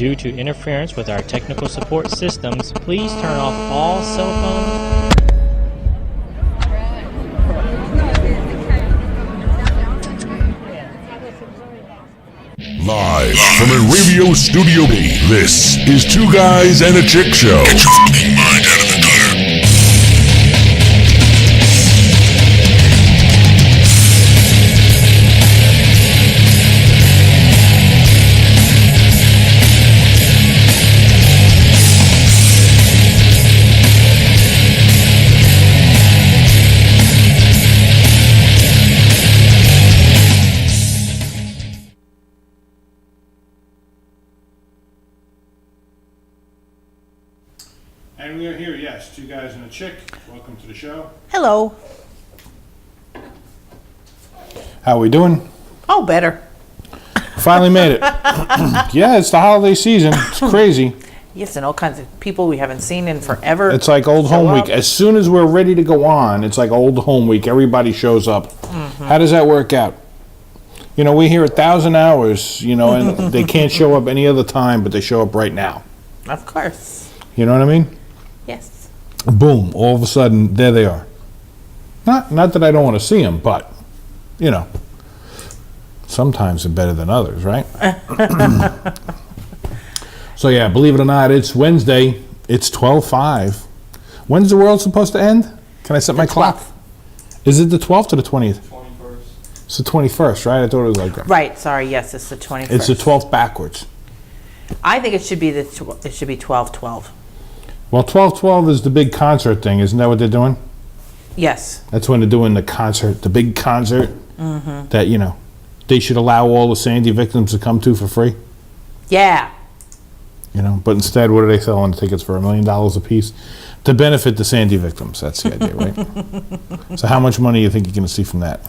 Due to interference with our technical support systems, please turn off all cell phones. Live from a radio studio B, this is Two Guys and a Chick Show. Get your fucking mind out of the gutter. And we are here, yes, Two Guys and a Chick. Welcome to the show. Hello. How we doing? Oh, better. Finally made it. Yeah, it's the holiday season. It's crazy. Yes, and all kinds of people we haven't seen in forever. It's like old show home up. week. As soon as we're ready to go on, it's like old home week. Everybody shows up. How does that work out? You know, we hear 1,000 hours, you know, and they can't show up any other time, but they show up right now. Of course. You know what I mean? Yes. Boom, all of a sudden, there they are. Not that I don't want to see them, but, you know, sometimes they're better than others, right? So, yeah, believe it or not, it's Wednesday. It's 12:05. When's the world supposed to end? Can I set my clock? 12th. Is it the 12th or the 20th? 21st. It's the 21st, right? I thought it was like that. Right. Sorry. Yes, it's the 21st. It's the 12th backwards. I think it should be it should be 12/12. Well, 12/12 is the big concert thing. Isn't that what they're doing? Yes. That's when they're doing the concert, the big concert that, you know, they should allow all the Sandy victims to come to for free. Yeah. You know, but instead, what are they selling tickets for? $1 million a piece to benefit the Sandy victims. That's the idea, right? So how much money do you think you're going to see from that?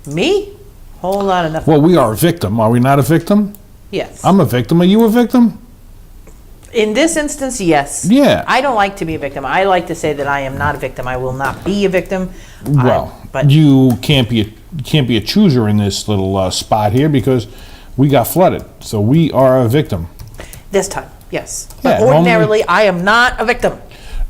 Me? Whole lot of nothing. Well, we are a victim. Are we not a victim? Yes. I'm a victim. Are you a victim? In this instance, yes. Yeah. I don't like to be a victim. I like to say that I am not a victim. I will not be a victim. Well, but you can't be a chooser in this little spot here because we got flooded. So we are a victim. this time, yes. But Yeah, ordinarily, I am not a victim.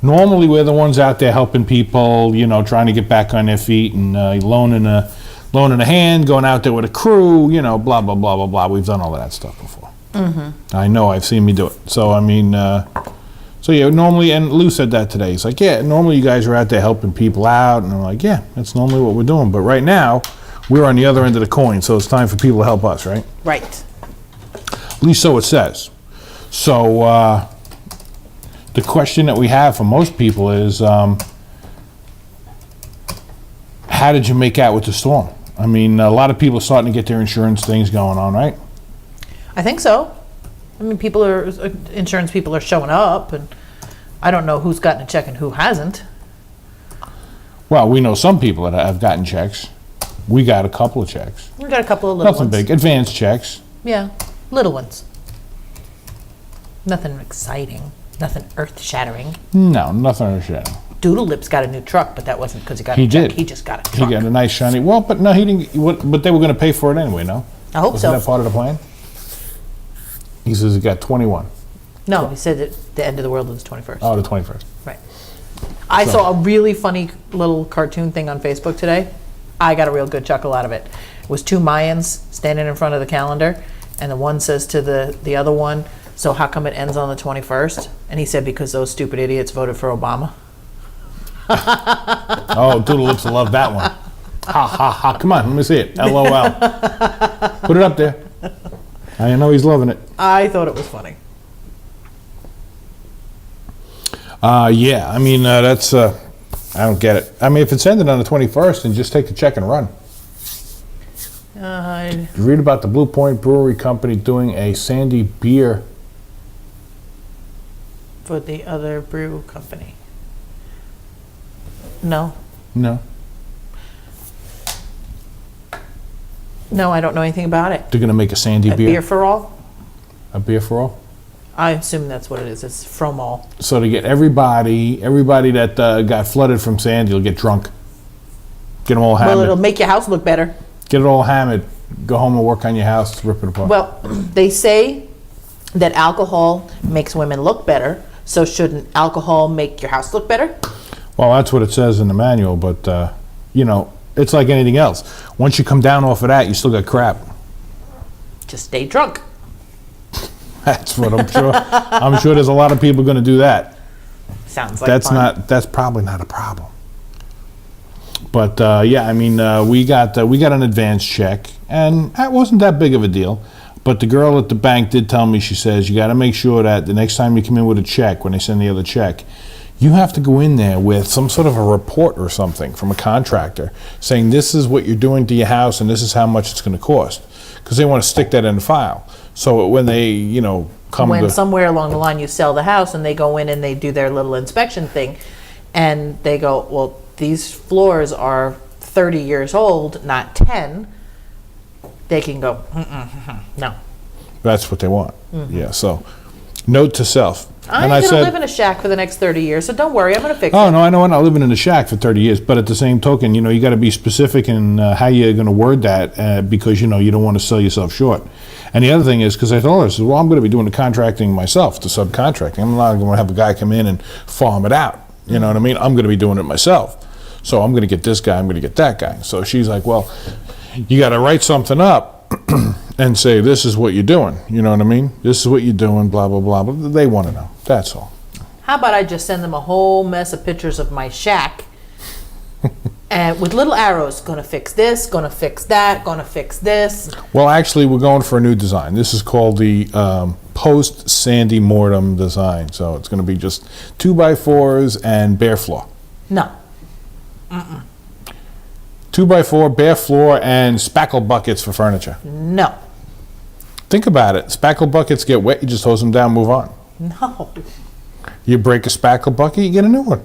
Normally, we're the ones out there helping people, you know, trying to get back on their feet and loaning a hand, going out there with a crew, you know, blah, blah, blah, blah, blah. We've done all of that stuff before. Mm-hmm. I know, I've seen me do it. So, I mean, so yeah, normally, and Lou said that today. He's like, yeah, normally you guys are out there helping people out. And I'm like, yeah, that's normally what we're doing. But right now, we're on the other end of the coin, so it's time for people to help us, right? Right. At least so it says. So, the question that we have for most people is, how did you make out with the storm? I mean, a lot of people are starting to get their insurance things going on, right? I think so. I mean, insurance people are showing up, and I don't know who's gotten a check and who hasn't. Well, we know some people that have gotten checks. We got a couple of checks. We got a couple of little Nothing ones. big. Advanced checks. Yeah, little ones. Nothing exciting. Nothing earth-shattering. No, nothing earth-shattering. Doodle Lips got a new truck, but that wasn't because he got He a check. did. He just got a He truck. got a nice shiny. Well, but no, he didn't. But they were going to pay for it anyway. No. I hope Wasn't so. that part of the plan? He says he got 21. No, he said that the end of the world was the 21st. Oh, the 21st. Right. I saw a really funny little cartoon thing on Facebook today. I got a real good chuckle out of it. It was two Mayans standing in front of the calendar, and the one says to the other one, "So how come it ends on the 21st?" And he said, "Because those stupid idiots voted for Obama." Oh, Doodle Lips will love that one. Ha, ha, ha. Come on, let me see it. LOL. Put it up there. I know he's loving it. I thought it was funny. Yeah, I mean, that's, I don't get it. I mean, if it's ended on the 21st, then just take the check and run. Did you read about the Blue Point Brewery Company doing a Sandy beer? For the other brew company. No. No. No, I don't know anything about it. They're going to make a Sandy A beer? beer for all? A beer for all? I assume that's what it is. It's from all. So to get everybody that got flooded from Sandy will get drunk. Get them all hammered. Well, it'll make your house look better. Get it all hammered. Go home and work on your house, rip it apart. Well, they say that alcohol makes women look better. So shouldn't alcohol make your house look better? Well, that's what it says in the manual, but, you know, it's like anything else. Once you come down off of that, you still got crap. Just stay drunk. That's what I'm sure. I'm sure there's a lot of people going to do that. Sounds like fun. That's probably not a problem. But yeah, I mean, we got an advance check, and that wasn't that big of a deal. But the girl at the bank did tell me, she says, you got to make sure that the next time you come in with a check, when they send the other check, you have to go in there with some sort of a report or something from a contractor saying this is what you're doing to your house and this is how much it's going to cost, because they want to stick that in the file. So when they, you know, come When to somewhere along the line you sell the house and they go in and they do their little inspection thing, and they go, well, these floors are 30 years old, not 10, they can go, no. that's what they want. Yeah. So note to self. I'm going to live in a shack for the next 30 years, so don't worry, I'm going to fix Oh, it. no, I know I'm not living in a shack for 30 years, but at the same token, you know, you got to be specific in how you're going to word that because, you know, you don't want to sell yourself short. And the other thing is, because I told her, I said, well, I'm going to be doing the contracting myself, the subcontracting. I'm not going to have a guy come in and farm it out. You know what I mean? I'm going to be doing it myself. So I'm going to get this guy, I'm going to get that guy. So she's like, well, you got to write something up and say, this is what you're doing. You know what I mean? This is what you're doing, blah, blah, blah. But they want to know. That's all. How about I just send them a whole mess of pictures of my shack and with little arrows, gonna fix this, gonna fix that, gonna fix this. Well, actually, we're going for a new design. This is called the post-Sandy Mortem design. So it's going to be just 2x4s and bare floor. No. 2x4, bare floor, and spackle buckets for furniture. No. Think about it. Spackle buckets get wet, you just hose them down, move on. No. You break a spackle bucket, you get a new one.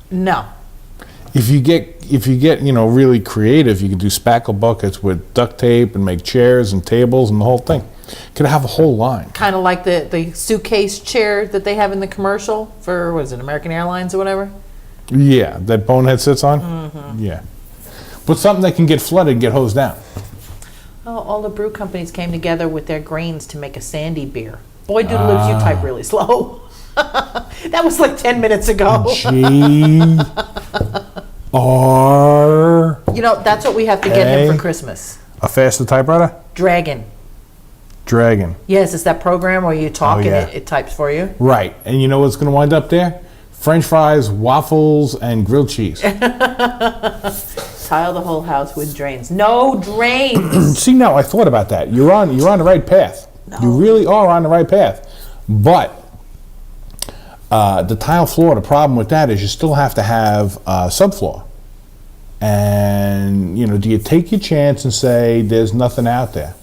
No. If you get, you know, really creative, you can do spackle buckets with duct tape and make chairs and tables and the whole thing. Could have a whole line. Kind of like the suitcase chair that they have in the commercial for, what is it, American Airlines or whatever? Yeah, that Bonehead sits on? Yeah. But something that can get flooded and get hosed down. Oh, all the brew companies came together with their grains to make a sandy beer. Boy, dude, lives you type really slow. That was like 10 minutes ago. G R. You know, that's what we have to get him for Christmas. A faster typewriter? Dragon. Dragon. Yes, it's that program where you talk yeah. and it types for you. Right. And you know what's going to wind up there? French fries, waffles, and grilled cheese. Tile the whole house with drains. No drains. See, no, I thought about that. You're on the right path. No. You really are on the right path. But the tile floor, the problem with that is you still have to have subfloor. And, you know, do you take your chance and say there's nothing out there?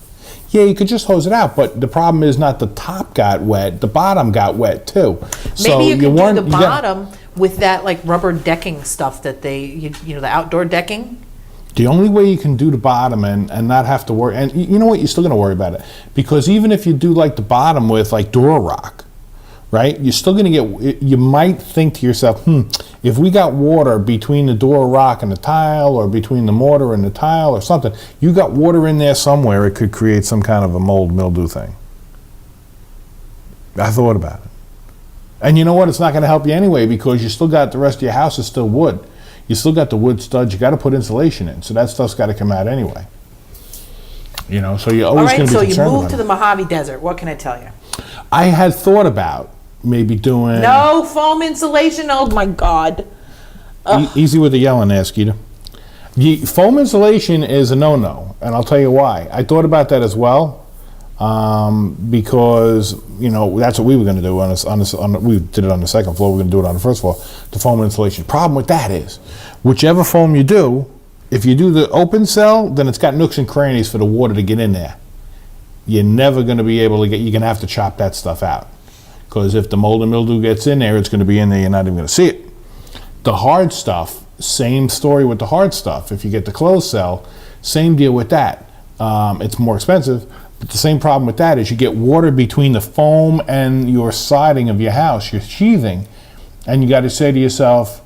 Yeah, you could just hose it out, but the problem is not the top got wet, the bottom got wet too. Maybe you can do the bottom with that like rubber decking stuff that you know, the outdoor decking. The only way you can do the bottom and not have to worry, and you know what, you're still gonna worry about it. Because even if you do like the bottom with like Durarock, right, you're still gonna get, you might think to yourself, if we got water between the Durarock and the tile, or between the mortar and the tile or something, you got water in there somewhere, it could create some kind of a mold mildew thing. I thought about it. And you know what, it's not gonna help you anyway, because you still got the rest of your house is still wood. You still got the wood studs, you gotta put insulation in, so that stuff's gotta come out anyway. You know, so you're always gonna be concerned about it. All right, so you moved to the Mojave Desert, what can I tell you? I had thought about maybe doing... No foam insulation, oh my God. Easy with the yelling there, Skeeter. Foam insulation is a no-no, and I'll tell you why. I thought about that as well, because, you know, that's what we were going to do. We did it on the second floor, we're going to do it on the first floor, the foam insulation. Problem with that is, whichever foam you do, if you do the open cell, then it's got nooks and crannies for the water to get in there. You're never going to be able to you're going to have to chop that stuff out. Because if the mold and mildew gets in there, it's going to be in there, you're not even going to see it. The hard stuff, same story with the hard stuff. If you get the closed cell, same deal with that. It's more expensive, but the same problem with that is you get water between the foam and your siding of your house, your sheathing, and you got to say to yourself,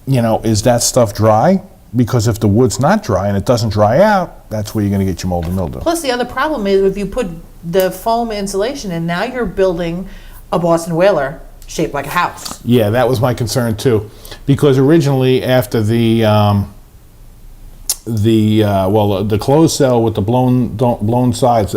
you know, is that stuff dry? Because if the wood's not dry and it doesn't dry out, that's where you're going to get your mold and mildew. Plus the other problem is if you put the foam insulation, and now you're building a Boston whaler shaped like a house. Yeah, that was my concern too, because originally after the closed cell with the blown sides,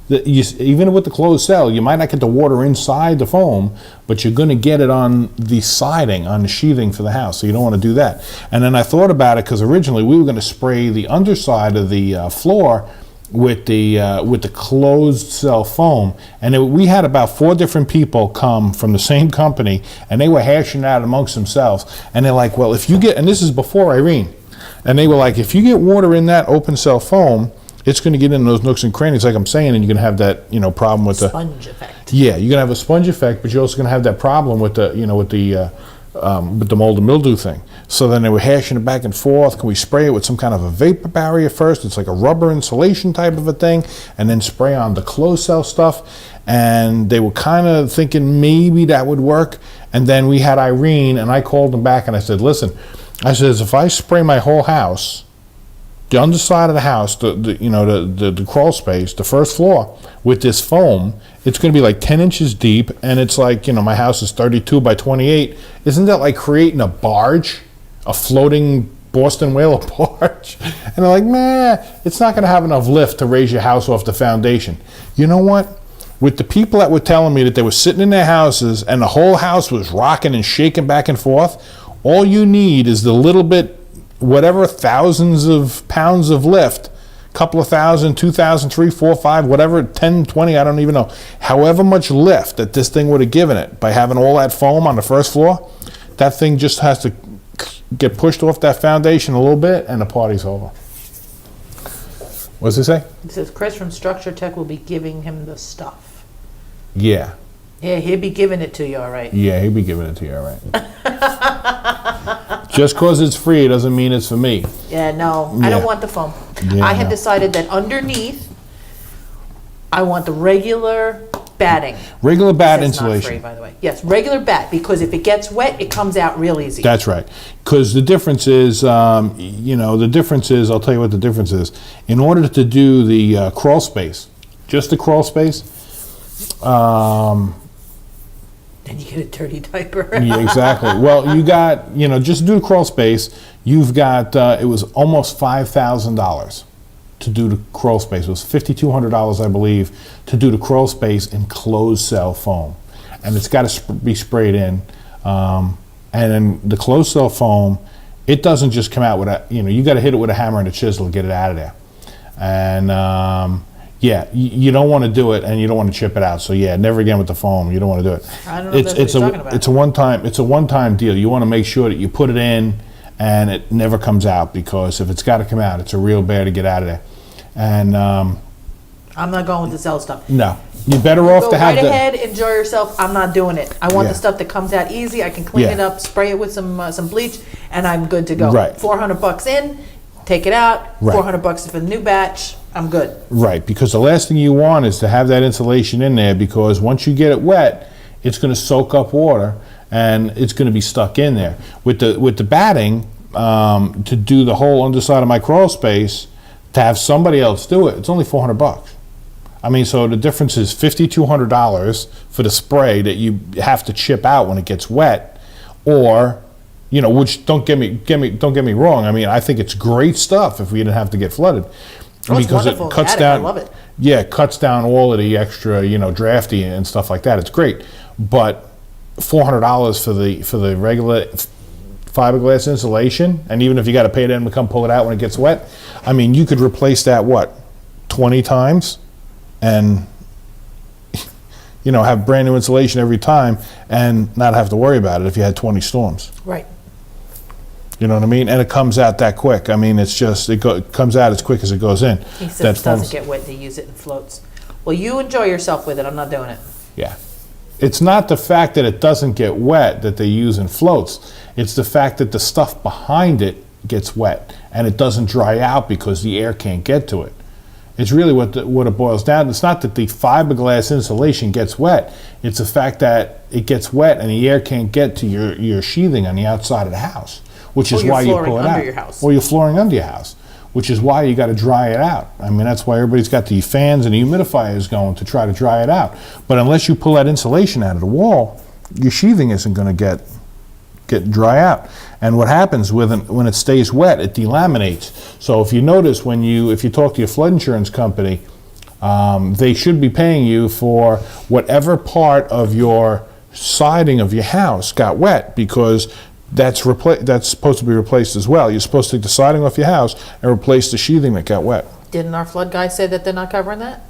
even with the closed cell, you might not get the water inside the foam, but you're going to get it on the siding, on the sheathing for the house. So you don't want to do that. And then I thought about it because originally we were going to spray the underside of the floor with the closed cell foam, and we had about 4 different people come from the same company, and they were hashing out amongst themselves, and they're like, well, if you get, and this is before Irene, and they were like, if you get water in that open cell foam, it's going to get in those nooks and crannies, like I'm saying, and you're going to have that, problem with the Sponge effect. Yeah, you're going to have a sponge effect, but you're also going to have that problem with the, with the mold and mildew thing. So then they were hashing it back and forth. Can we spray it with some kind of a vapor barrier first? It's like a rubber insulation type of a thing, and then spray on the closed cell stuff. And they were kind of thinking maybe that would work. And then we had Irene, and I called them back and I said, listen, I says, if I spray my whole house, the underside of the house, the crawl space, the first floor, with this foam, it's going to be like 10 inches deep, and it's like, my house is 32 by 28. Isn't that like creating a barge, a floating Boston whaler barge? And they're like, nah, it's not going to have enough lift to raise your house off the foundation. You know what? With the people that were telling me that they were sitting in their houses and the whole house was rocking and shaking back and forth, all you need is the little bit, whatever thousands of pounds of lift, couple of thousand, 2,000, 3, 4, 5, whatever, 10, 20, I don't even know. However much lift that this thing would have given it by having all that foam on the first floor, that thing just has to get pushed off that foundation a little bit and the party's over. What does it say? It says Chris from Structure Tech will be giving him the stuff. Yeah. Yeah, he'll be giving it to you, all right. Yeah, he'll be giving it to you, all right. Just because it's free doesn't mean it's for me. Yeah, no, I Yeah. don't want the foam. Yeah, I had no. decided that underneath, I want the regular batting. Regular bat That's not free, insulation. by the way. Yes, regular bat, because if it gets wet, it comes out real easy. That's right. Because the difference is, I'll tell you what the difference is. In order to do the crawl space, just the crawl space, Then you get a dirty diaper. yeah, exactly. Well, you got, just to do the crawl space, you've got, it was almost $5,000 to do the crawl space. It was $5,200, I believe, to do the crawl space in closed cell foam. And it's got to be sprayed in. And then the closed cell foam, it doesn't just come out with you got to hit it with a hammer and a chisel to get it out of there. And, yeah, you don't want to do it, and you don't want to chip it out. So yeah, never again with the foam. You don't want to do it. I don't know if that's what you're talking about. It's a one-time deal. You want to make sure that you put it in, and it never comes out, because if it's got to come out, it's a real bear to get out of there. And I'm not going with the cell stuff. no, you're better off Go to have right the. ahead, enjoy yourself. I'm not doing it. I want Yeah. the stuff that comes out easy. I can clean Yeah. it up, spray it with some bleach, and I'm good to go. Right. $400 in, take it out. Right. $400 for the new batch. I'm good. Right, because the last thing you want is to have that insulation in there, because once you get it wet, it's going to soak up water and it's going to be stuck in there. With the batting, to do the whole underside of my crawl space, to have somebody else do it, it's only $400. I mean, so the difference is $5,200 for the spray that you have to chip out when it gets wet, or which don't get me wrong. I mean, I think it's great stuff if we didn't have to get flooded. Oh, it's Because wonderful. it cuts Add it. down. I love it. Yeah, it cuts down all of the extra, drafty and stuff like that. It's great, but $400 for the regular fiberglass insulation, and even if you got to pay them to come pull it out when it gets wet, I mean, you could replace that 20 times, and have brand new insulation every time, and not have to worry about it if you had 20 storms. Right. You know what I mean? And it comes out that quick. I mean, it's just, it comes out as quick as it goes in. He says That it doesn't foam's- get wet. They use it in floats. Well, you enjoy yourself with it. I'm not doing it. Yeah. It's not the fact that it doesn't get wet that they use in floats. It's the fact that the stuff behind it gets wet and it doesn't dry out because the air can't get to it. It's really what it boils down to. It's not that the fiberglass insulation gets wet. It's the fact that it gets wet and the air can't get to your sheathing on the outside of the house, which is Or your why you flooring pull it under out. your house. Or you're flooring under your house, which is why you got to dry it out. I mean, that's why everybody's got the fans and the humidifiers going to try to dry it out. But unless you pull that insulation out of the wall, your sheathing isn't going to get dry out. And what happens when it stays wet, it delaminates. So if you notice if you talk to your flood insurance company, they should be paying you for whatever part of your siding of your house got wet, because that's supposed to be replaced as well. You're supposed to take the siding off your house and replace the sheathing that got wet. Didn't our flood guy say that they're not covering that?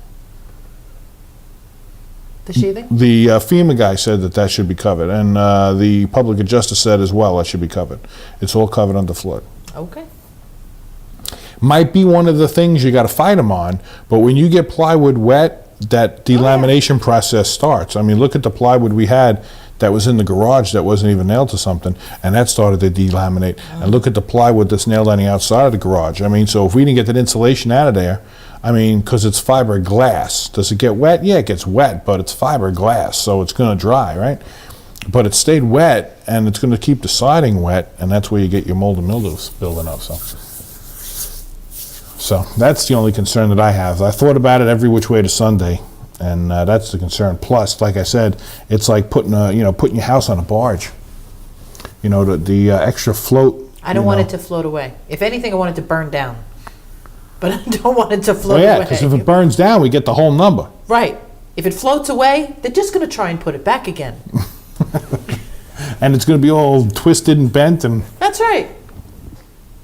The sheathing? The FEMA guy said that should be covered, and the public adjuster said as well that should be covered. It's all covered under flood. Okay. Might be one of the things you got to fight them on, but when you get plywood wet, that delamination process starts. I mean, look at the plywood we had that was in the garage that wasn't even nailed to something, and that started to delaminate. And look at the plywood that's nailed on the outside of the garage. I mean, so if we didn't get that insulation out of there, I mean, because it's fiberglass. Does it get wet? Yeah, it gets wet, but it's fiberglass, so it's going to dry, right? But it stayed wet, and it's going to keep the siding wet, and that's where you get your mold and mildew building up. So that's the only concern that I have. I thought about it every which way to Sunday, and that's the concern. Plus, like I said, it's like putting your house on a barge. You know, the extra float. I don't want it to float away. If anything, I want it to burn down. But I don't want it to float Well, away. yeah, because if it burns down, we get the whole number. Right. If it floats away, they're just going to try and put it back again. And it's going to be all twisted and bent, and That's right.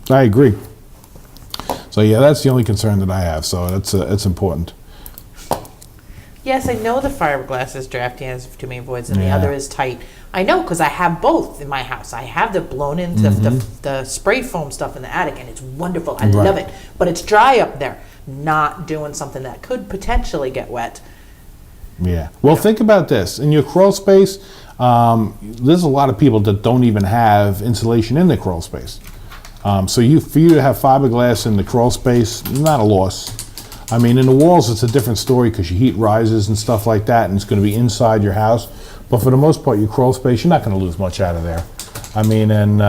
I agree. So yeah, that's the only concern that I have. So it's important. Yes, I know the fiberglass is drafty and has too many voids, and the Yeah. other is tight. I know, because I have both in my house. I have the blown in, the spray foam stuff in the attic, and it's wonderful. I love it. But it's dry up there, not doing something that could potentially get wet. Yeah. Well, think about this. In your crawl space, there's a lot of people that don't even have insulation in their crawl space. So for you to have fiberglass in the crawl space, not a loss. I mean, in the walls, it's a different story because your heat rises and stuff like that, and it's going to be inside your house. But for the most part, your crawl space, you're not going to lose much out of there. I mean, and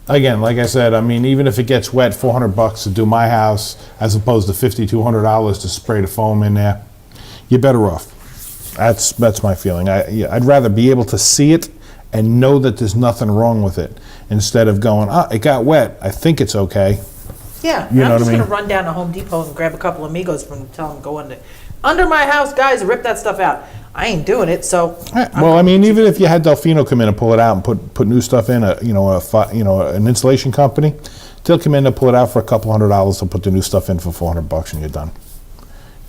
again, like I said, I mean, even if it gets wet, $400 to do my house, as opposed to $5,200 to spray the foam in there, you're better off. That's my feeling. I'd rather be able to see it and know that there's nothing wrong with it, instead of going, it got wet, I think it's okay. Yeah, You know I'm what just I mean? going to run down to Home Depot and grab a couple of Migos from tell them go under my house, guys, rip that stuff out. I ain't doing it, so. Well, I mean, even if you had Delfino come in and pull it out and put new stuff in, an insulation company, they'll come in and pull it out for a couple $100 to put the new stuff in for $400 and you're done.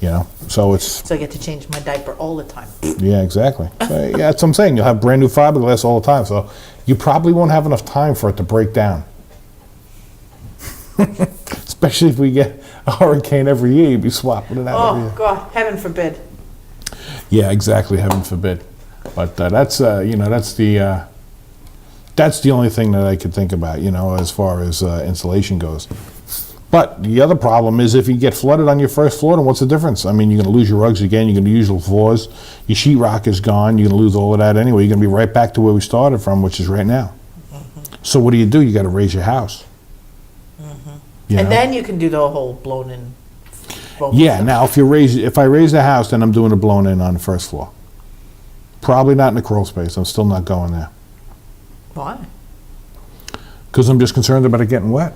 You know, so it's, So I get to change my diaper all the time. yeah, exactly. So, yeah, that's what I'm saying. You'll have brand new fiberglass all the time, so you probably won't have enough time for it to break down. Especially if we get a hurricane every year, you'd be swapping it out every Oh, year. God, heaven forbid. Yeah, exactly. Heaven forbid. But that's the only thing that I could think about, as far as insulation goes. But the other problem is if you get flooded on your first floor, then what's the difference? I mean, you're going to lose your rugs again. You're going to use your floors. Your sheetrock is gone. You're going to lose all of that anyway. You're going to be right back to where we started from, which is right now. So what do? You got to raise your house. You know? And then you can do the whole blown in. foam Yeah, stuff. now if I raise the house, then I'm doing a blown in on the first floor. Probably not in the crawl space. I'm still not going there. Why? Because I'm just concerned about it getting wet.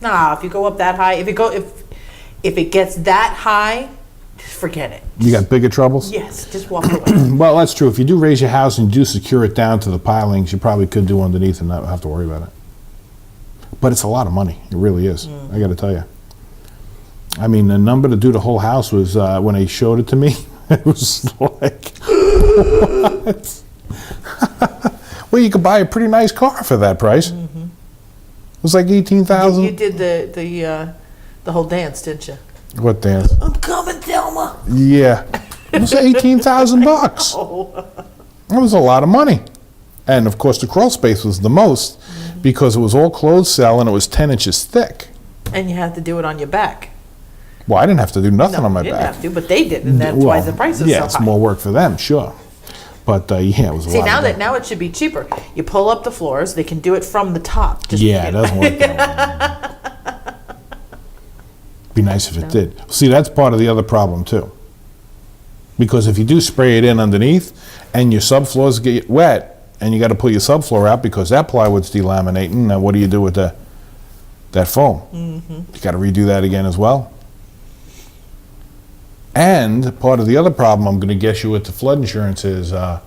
Nah, if you go up that high, if it gets that high, just forget it. You got bigger troubles? Yes, just walk away. Well, that's true. If you do raise your house and you do secure it down to the pilings, you probably could do underneath and not have to worry about it. But it's a lot of money. It really is. I got to tell you. I mean, the number to do the whole house was, when they showed it to me, it was like, what? Well, you could buy a pretty nice car for that price. It was like You $18,000. did the whole dance, didn't you? What dance? I'm coming, Thelma. Yeah. It was $18,000. Oh. That was a lot of money. And of course, the crawl space was the most because it was all closed cell and it was 10 inches thick. And you had to do it on your back. Well, I didn't have to do nothing on my you didn't back. have to, but they did, and that's why the price is yeah, so it's high. more work for them, sure. But yeah, it was a See, lot. now it should be cheaper. You pull up the floors. They can do it from the top. Just, Yeah, it doesn't work that way. Be nice if it did. See, that's part of the other problem too. Because if you do spray it in underneath and your subfloors get wet and you got to pull your subfloor out because that plywood's delaminating, now what do you do with that foam? You got to redo that again as well. And part of the other problem I'm going to guess you with the flood insurance is part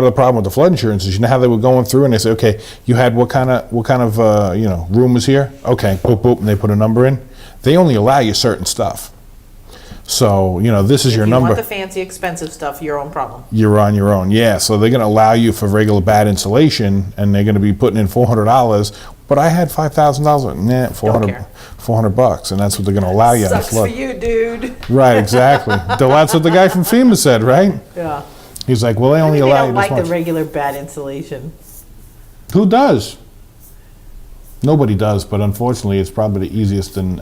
of the problem with the flood insurance is, you know how they were going through and they say, okay, you had what kind of room was here? Okay, boop, boop, and they put a number in. They only allow you certain stuff. So, this is your If you number. want the fancy, expensive stuff, your own problem. You're on your own, yeah. So they're going to allow you for regular bad insulation, and they're going to be putting in $400. But I had $5,000. Nah, $400, and that's what they're going to allow you on the Sucks for flood. you, dude. Right, exactly. That's what the guy from FEMA said, right? Yeah. He's like, well, they only They allow don't you like this the much. regular bad insulation. Who does? Nobody does, but unfortunately, it's probably the easiest and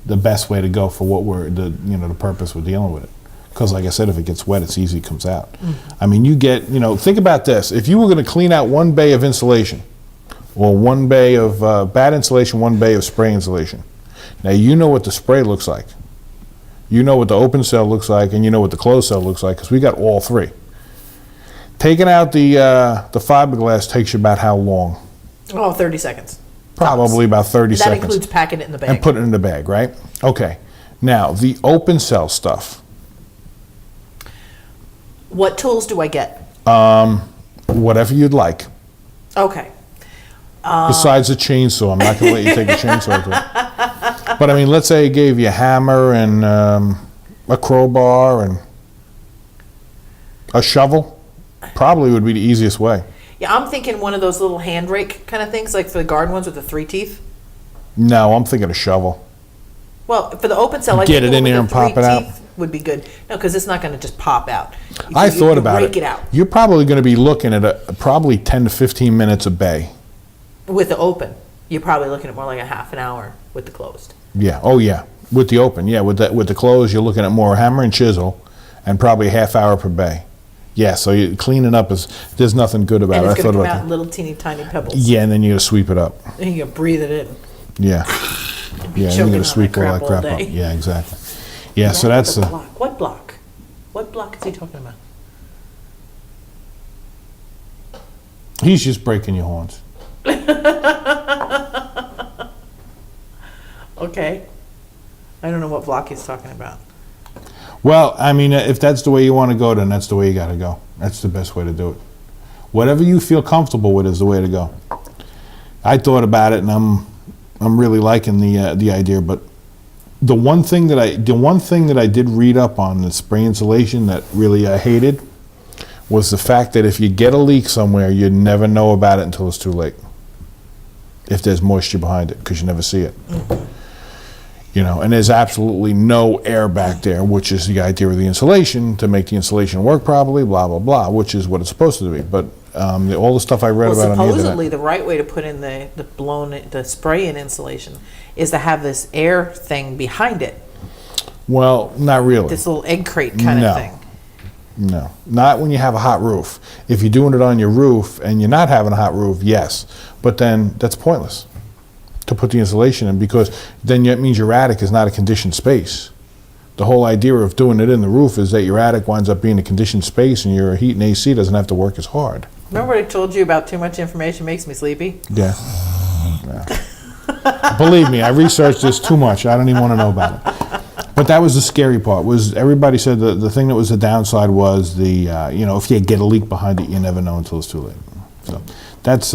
the best way to go for what the purpose we're dealing with it. Because, like I said, if it gets wet, it's easy, it comes out. I mean, you get, think about this. If you were going to clean out one bay of insulation, or one bay of bad insulation, one bay of spray insulation. Now, you know what the spray looks like. You know what the open cell looks like, and you know what the closed cell looks like, because we got all three. Taking out the fiberglass takes you about how long? Oh, 30 seconds. Probably about 30 That seconds. includes packing it in the bag. And put it in the bag, right? Okay. Now, the open cell stuff. What tools do I get? Whatever you'd like. Okay. Besides a chainsaw. I'm not going to let you take a chainsaw to it. But, I mean, let's say it gave you a hammer and a crowbar and a shovel. Probably would be the easiest way. Yeah, I'm thinking one of those little hand rake kind of things, like for the garden ones with the 3 teeth. No, I'm thinking a shovel. Well, for the open cell, I Get think it in the there one with and the pop it 3 out. teeth would be good. No, because it's not going to just pop out. I thought about rake it out. You're probably going to be looking at probably 10 to 15 minutes a bay. With the open, you're probably looking at more like a half an hour with the closed. Yeah. Oh, yeah. With the open, yeah. With the closed, you're looking at more hammer and chisel, and probably a half hour per bay. Yeah. So you cleaning up there's nothing good about And it. it's I going thought to come about out that. in little teeny tiny pebbles. Yeah, and then you gotta sweep it up. And you breathe it in. Yeah. Yeah, choking you on gotta that sweep all crap that all crap up. day. Yeah, exactly. Yeah, so that's the block. What block? What block is he talking about? he's just breaking your horns. Okay. I don't know what block he's talking about. Well, I mean, if that's the way you want to go, then that's the way you got to go. That's the best way to do it. Whatever you feel comfortable with is the way to go. I thought about it, and I'm really liking the idea. But the one thing that I did read up on the spray insulation that really I hated was the fact that if you get a leak somewhere, you never know about it until it's too late. If there's moisture behind it, because you never see it. And there's absolutely no air back there, which is the idea of the insulation, to make the insulation work properly, blah, blah, blah, which is what it's supposed to be. But all the stuff I read Well, about on the internet. supposedly the right way to put in the spray in insulation is to have this air thing behind it. Well, not really. This little egg crate kind No. of thing. No, not when you have a hot roof. If you're doing it on your roof and you're not having a hot roof, yes. But then that's pointless to put the insulation in, because then that means your attic is not a conditioned space. The whole idea of doing it in the roof is that your attic winds up being a conditioned space and your heat and AC doesn't have to work as hard. Remember what I told you about too much information makes me sleepy? Yeah. Yeah. Believe me, I researched this too much. I don't even want to know about it. But that was the scary part. Was everybody said the thing that was the downside was the if you get a leak behind it, you never know until it's too late. So that's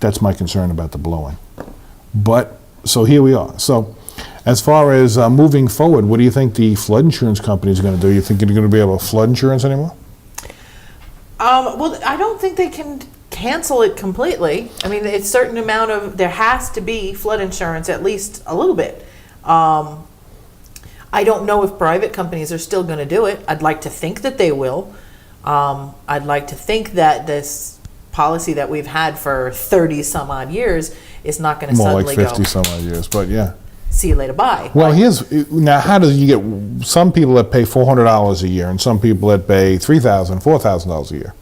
that's my concern about the blowing. But so here we are. So as far as moving forward, what do you think the flood insurance company is going to do? You think you're going to be able to flood insurance anymore? Well, I don't think they can cancel it completely. I mean, it's a certain amount there has to be flood insurance, at least a little bit. I don't know if private companies are still going to do it. I'd like to think that they will. I'd like to think that this policy that we've had for 30 some odd years is not going to More like suddenly 50 go, some odd years, but yeah. see you later, bye. Well, now how do you get some people that pay $400 a year and some people that pay $3,000, $4,000 a year?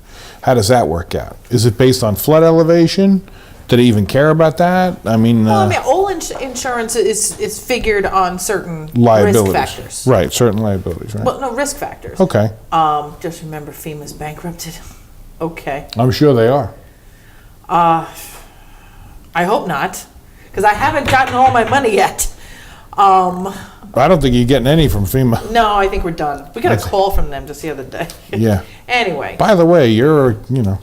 How does that work out? Is it based on flood elevation? Do they even care about that? I mean, Well, I mean, all insurance is figured on certain liabilities. risk factors. Right, certain liabilities, right? Well, no, risk factors. Okay, Just remember FEMA's bankrupted. Okay. I'm sure they are. I hope not, because I haven't gotten all my money yet. I don't think you're getting any from FEMA. No, I think we're done. We got a call from them just the other day. Yeah. Anyway, By the way, you're, you know,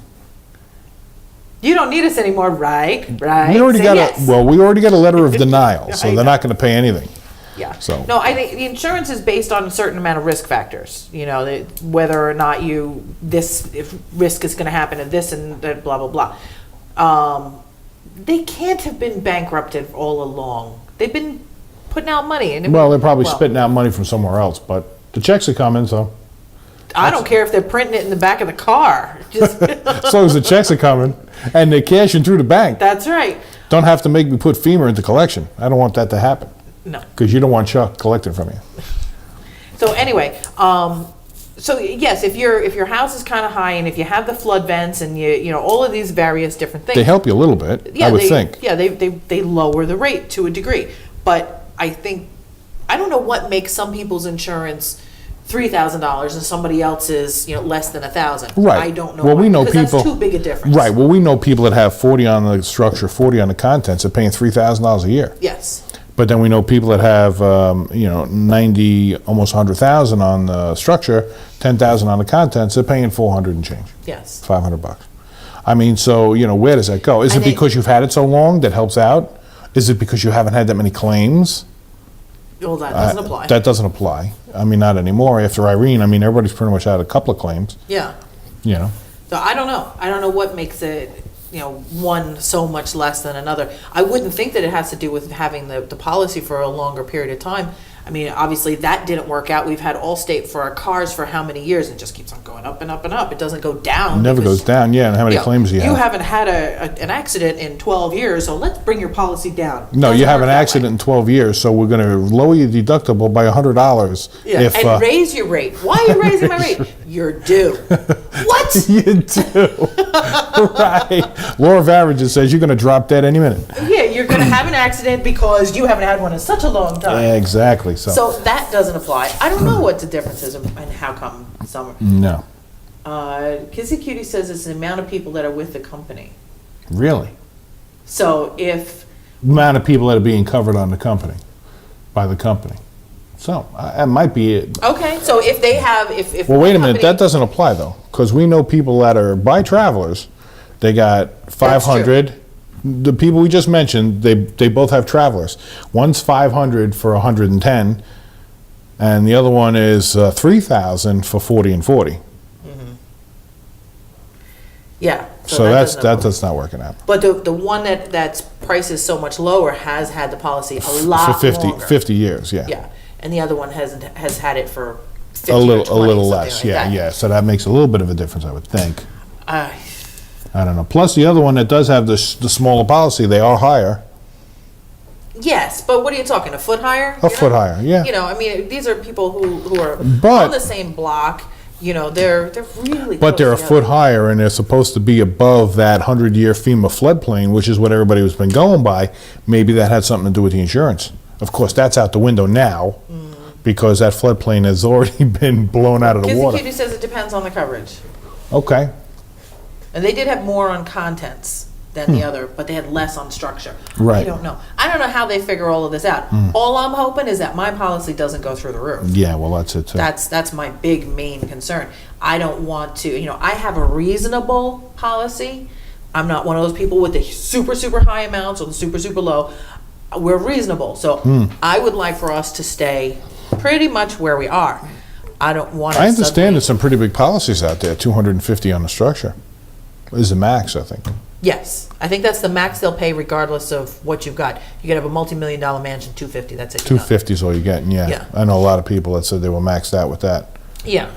you don't need us anymore, right? Right. we already Say got yes. we already got a letter of denial, I so know. they're not going to pay anything. Yeah. So- No, I think the insurance is based on a certain amount of risk factors. You know, whether or not if risk is going to happen and this and that, blah, blah, blah. They can't have been bankrupted all along. They've been putting out money. And Well, they're probably spitting out money from somewhere else, but the checks are coming, so I don't care if they're printing it in the back of the car. Just, as long as the checks are coming and they're cashing through the bank, that's right. don't have to make me put FEMA into collection. I don't want that to happen No. because you don't want Chuck collecting from you. So anyway, so yes, if your house is kind of high and if you have the flood vents and you know all of these various different things, They help you a little bit, I would think. Yeah, they lower the rate to a degree, but I don't know what makes some people's insurance $3,000 and somebody else's less than $1,000. Right. I don't know. Well, why, we know because people. That's too big a difference. Right. Well, we know people that have 40 on the structure, 40 on the contents, are paying $3,000 a year. Yes. But then we know people that have, 90, almost 100,000 on the structure, 10,000 on the contents, they're paying 400 and change, Yes. $500. I mean, so, where does that go? Is I it think- because you've had it so long that helps out? Is it because you haven't had that many claims? Well, that doesn't apply. That doesn't apply. I mean, not anymore. After Irene, I mean, everybody's pretty much had a couple of claims, Yeah. So I don't know. I don't know what makes it, one so much less than another. I wouldn't think that it has to do with having the policy for a longer period of time. I mean, obviously that didn't work out. We've had Allstate for our cars for how many years? It just keeps on going up and up and up. It doesn't go down. It never because, goes down, yeah, and how many claims do you have? You haven't had an accident in 12 years, so let's bring your policy down. No, Doesn't you have work an that way. accident in 12 years, so we're going to lower your deductible by $100 Yeah, if and raise your rate. Why are you raising my rate? You're due. What? you do. Right. Law of averages says you're going to drop dead any minute. Yeah, you're going to have an accident because you haven't had one in such a long time. Exactly. So that doesn't apply. I don't know what the difference is and how come some. No. Kissy Cutie says it's the amount of people that are with the company. Really? So if The amount of people that are being covered on the company, by the company. So that might be it. okay, so if they have if Well, wait a one minute. company- That doesn't apply though, because we know people that are by travelers. They got 500. The people we just mentioned, they both have travelers. One's 500 for 110, and the other one is 3,000 for 40 and 40. yeah. So that's not working out. But the one that's price is so much lower has had the policy a lot For 50, longer. 50 years, yeah. Yeah, and the other one has had it for 50 A or little 20, less, something like yeah, that. yeah. So that makes a little bit of a difference, I would think. Uh, I don't know. Plus, the other one that does have the smaller policy, they are higher. Yes, but what are you talking? A foot higher? A foot higher, yeah. I mean, these are people who are But- on the same block. They're really. But close they're a together. foot higher, and they're supposed to be above that 100-year FEMA floodplain, which is what everybody has been going by. Maybe that had something to do with the insurance. Of course, that's out the window now, because that floodplain has already been blown out of the Kissy water. Cutie says it depends on the coverage, Okay. and they did have more on contents than the other, but they had less on structure. I Right. don't know. I don't know how they figure all of this out. All I'm hoping is that my policy doesn't go through the roof. Yeah, well, that's it, too. That's my big main concern. I don't want to, I have a reasonable policy. I'm not one of those people with the super, super high amounts or the super, super low. We're reasonable. So I would like for us to stay pretty much where we are. I don't want to I understand there's some pretty big policies out there, 250 on the structure is the max, I think. Yes. I think that's the max they'll pay regardless of what you've got. You could have a multi-million-dollar mansion, 250, that's it. you're done. 250 is all you're getting, yeah. Yeah. I know a lot of people that said they were maxed out with that. Yeah.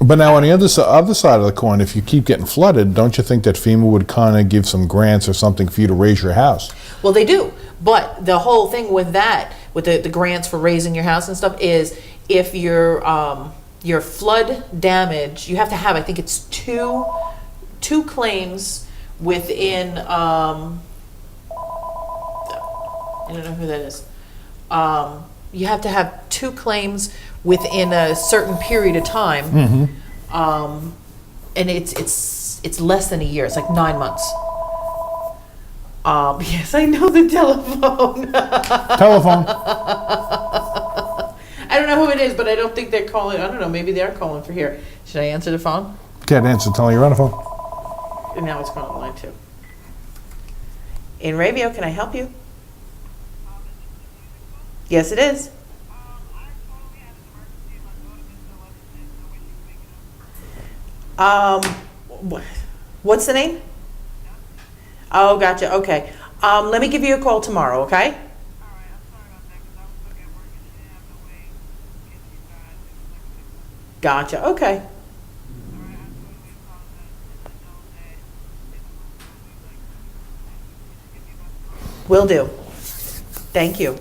But now on the other side of the coin, if you keep getting flooded, don't you think that FEMA would kind of give some grants or something for you to raise your house? Well, they do, but the whole thing with that, with the grants for raising your house and stuff, is if your flood damage, you have to have, I think it's 2 2 claims within, I don't know who that is. You have to have 2 claims within a certain period of time. And it's less than a year. It's like 9 months. Yes, I know the telephone. Telephone. I don't know who it is, but I don't think they're calling. I don't know. Maybe they're calling for here. Should I answer the phone? Can't answer. Tell you're on the phone. And now it's going on the line too. In radio, can I help you? Yes, it is. What's the name? Oh, gotcha. Okay. Let me give you a call tomorrow, okay? Gotcha. Okay. Will do. Thank you.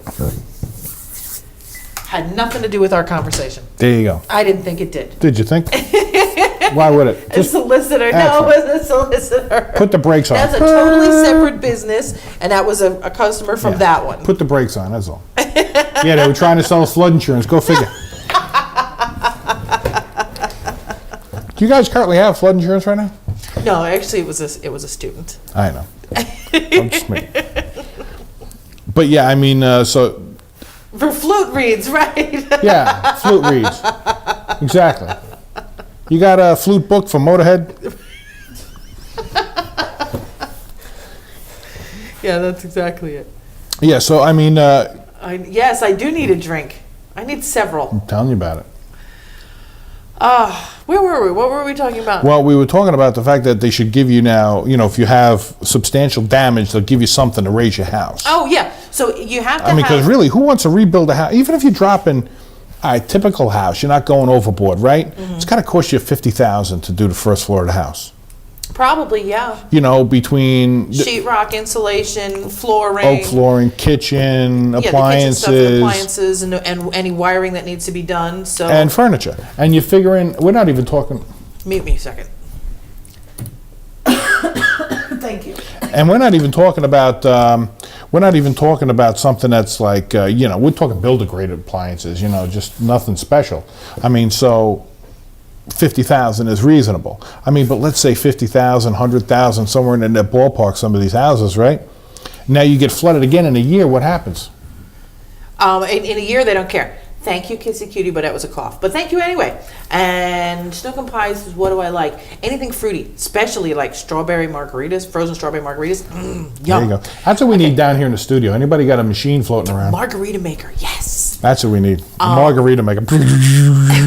Had nothing to do with our conversation. There you go. I didn't think it did. Did you think? Why would it? A solicitor. No, it was a solicitor. Put the brakes on. That's a totally separate business, and that was a customer from that one. Put the brakes on, that's all. Yeah, they were trying to sell us flood insurance. Go figure. Do you guys currently have flood insurance right now? No, actually, it was a student. I know. I'm just making. But yeah, I mean, so. For flute reeds, right? Yeah, flute reeds. Exactly. You got a flute book for Motorhead? Yeah, that's exactly it. Yeah, so I mean. Yes, I do need a drink. I need several. I'm telling you about it. Where were we? What were we talking about? Well, we were talking about the fact that they should give you now, if you have substantial damage, they'll give you something to raise your house. Oh, yeah. So you have to I mean, because really, who wants to rebuild a house? Even if you're dropping a typical house, you're not going overboard, right? Mm-hmm. It's got to cost you $50,000 to do the first floor of the house. Probably, yeah. Between Sheetrock, insulation, flooring. oak flooring, kitchen, appliances. The kitchen stuff, appliances, and any wiring that needs to be done. So and furniture. And you're figuring, we're not even talking. Mute me a second. Thank you. And we're not even talking about something that's like, we're talking builder-graded appliances, just nothing special. I mean, so $50,000 is reasonable. I mean, but let's say $50,000, $100,000, somewhere in that ballpark, some of these houses, right? Now you get flooded again in a year, what happens? In a year, they don't care. Thank you, Kissy Cutie, but that was a cough. But thank you anyway. And Snook and Pies is what do I like? Anything fruity, especially like strawberry margaritas, frozen strawberry margaritas. Yum. There you go. That's what we need down here in the studio. Anybody got a machine floating around? Margarita maker, yes. That's what we need. A margarita maker. You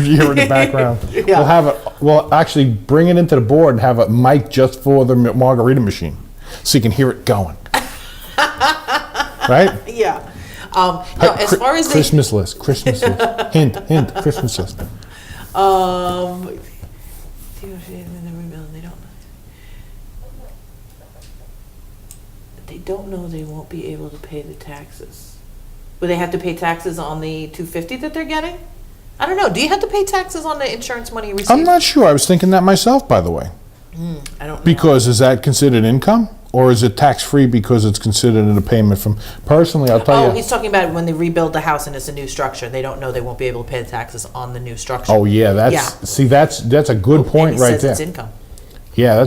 hear in the background. Yeah. We'll actually bring it into the board and have a mic just for the margarita machine, so you can hear it going. Right? Yeah. Now, as far as Christmas list, hint, Christmas list. They don't know they won't be able to pay the taxes. Will they have to pay taxes on the $250 that they're getting? I don't know. Do you have to pay taxes on the insurance money you receive? I'm not sure. I was thinking that myself, by the way. I don't know. Because is that considered income? Or is it tax-free because it's considered a payment from... Personally, I'll tell you... Oh, he's talking about when they rebuild the house and it's a new structure. They don't know they won't be able to pay the taxes on the new structure. Oh, yeah. See, that's a good point right there. It's income. Yeah,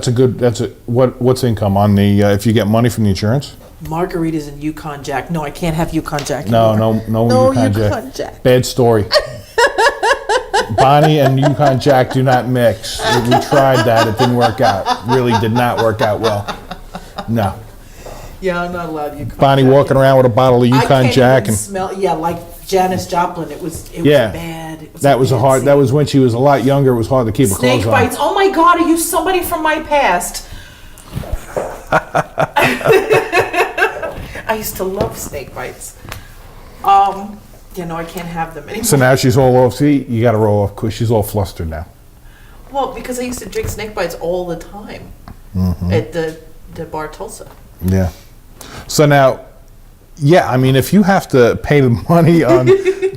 what's income on the... if you get money from the insurance? Margaritas and Yukon Jack. No, I can't have Yukon Jack No Yukon Jack. Bad story. Bonnie and Yukon Jack do not mix. We tried that. It didn't work out. Really did not work out well. No. Yeah, I'm not allowed Yukon Bonnie Jack. walking around with a bottle of Yukon Jack and smell. Yeah, like Janis Joplin. It was bad. That was when she was a lot younger. It was hard to keep her clothes on. Snake bites. Oh my God, are you somebody from my past? I used to love snake bites. I can't have them anymore. So now she's all off. See, you got to roll off because she's all flustered now. Well, because I used to drink snake bites all the time at the Bar Tulsa. Yeah. So now, I mean, if you have to pay the money on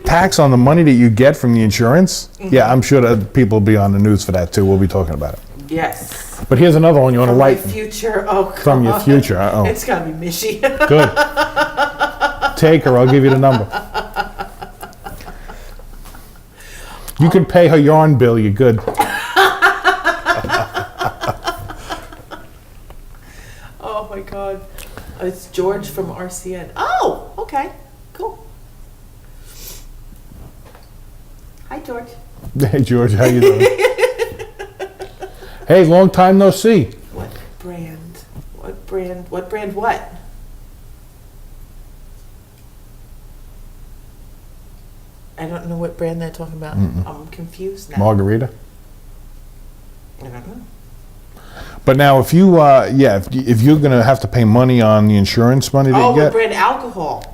tax on the money that you get from the insurance, I'm sure that people will be on the news for that too. We'll be talking about it. Yes. But here's another one you want to From my light future. Oh, God. from your future. Uh-oh. It's got to be Mishy. Good. Take her. I'll give you the number. You can pay her yarn bill. You're good. Oh, my God. It's George from RCN. Oh, okay. Cool. Hi, George. Hey, George. How you doing? Hey, long time no see. What brand? What brand? What brand what? I don't know what brand they're talking about. I'm confused now. Margarita. I don't know. But now, if you, if you're gonna have to pay money on the insurance money that Oh, you what get, brand alcohol?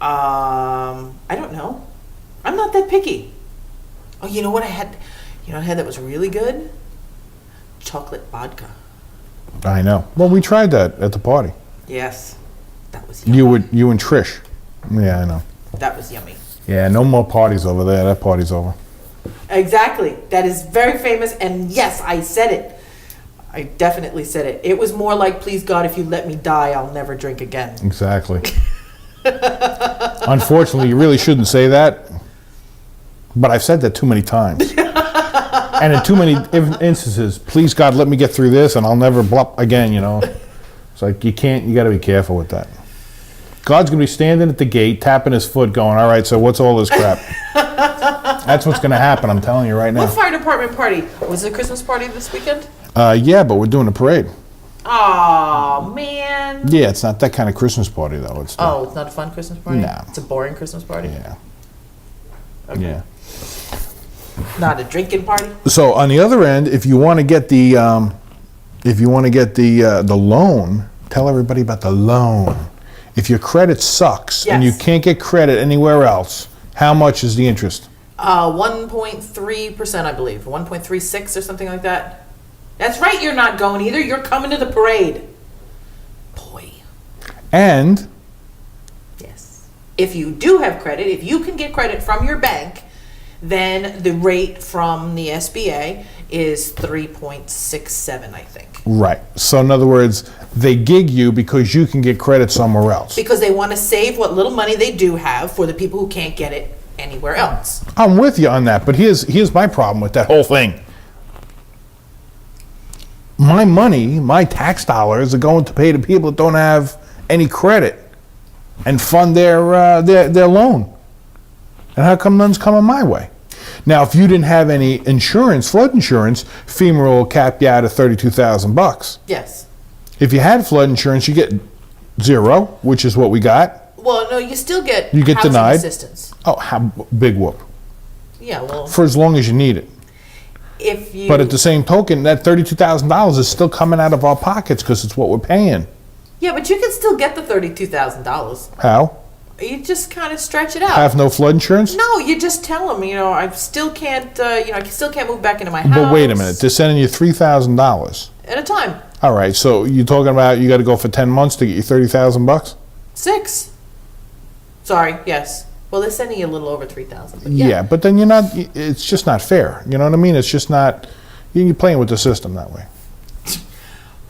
I don't know. I'm not that picky. Oh, you know what I had? You know what I had that was really good? Chocolate vodka. I know. Well, we tried that at the party. Yes, that was yummy. You and Trish. Yeah, I know. That was yummy. Yeah, no more parties over there. That party's over. Exactly. That is very famous, and yes, I said it. I definitely said it. It was more like, please God, if you let me die, I'll never drink again. Exactly. Unfortunately, you really shouldn't say that. But I've said that too many times. And in too many instances, please God, let me get through this and I'll never blop again, you know. It's like you got to be careful with that. God's going to be standing at the gate, tapping his foot, going, all right, so what's all this crap? That's what's going to happen, I'm telling you right now. What fire department party? Was it a Christmas party this weekend? Yeah, but we're doing a parade. Oh man. Yeah, it's not that kind of Christmas party, though. It's Oh, it's not a fun Christmas party? No. It's a boring Christmas party? Yeah. Okay. Yeah. Not a drinking party? So on the other end, if you want to get the the loan, tell everybody about the loan. If your credit sucks and you Yes. can't get credit anywhere else, how much is the interest? 1.3%, I believe. 1.36 or something like that. That's right, you're not going either. You're coming to the parade. Boy. And Yes. If you do have credit, if you can get credit from your bank, then the rate from the SBA is 3.67, I think. right. So in other words, they gig you because you can get credit somewhere else. Because they want to save what little money they do have for the people who can't get it anywhere else. I'm with you on that, but here's my problem with that whole thing. My money, my tax dollars are going to pay the people that don't have any credit and fund their loan. And how come none's coming my way? Now, if you didn't have any insurance, flood insurance, FEMA will cap you out at $32,000. Yes. If you had flood insurance, you get zero, which is what we got. Well, no, you still get You get housing denied. assistance. Oh, how big whoop. Yeah, well, For as long as you need it. if you... But at the same token, that $32,000 is still coming out of our pockets because it's what we're paying. Yeah, but you can still get the $32,000. How? You just kind of stretch it out. Have no flood insurance? No, you just tell them, I still can't, I still can't move back into my house. But wait a minute, they're sending you $3,000. At a time. All right, so you're talking about you got to go for 10 months to get you $30,000? 6. Sorry, yes. Well, they're sending you a little over 3,000. But Yeah, but then it's just not fair. You know what I mean? It's just not, you're playing with the system that way.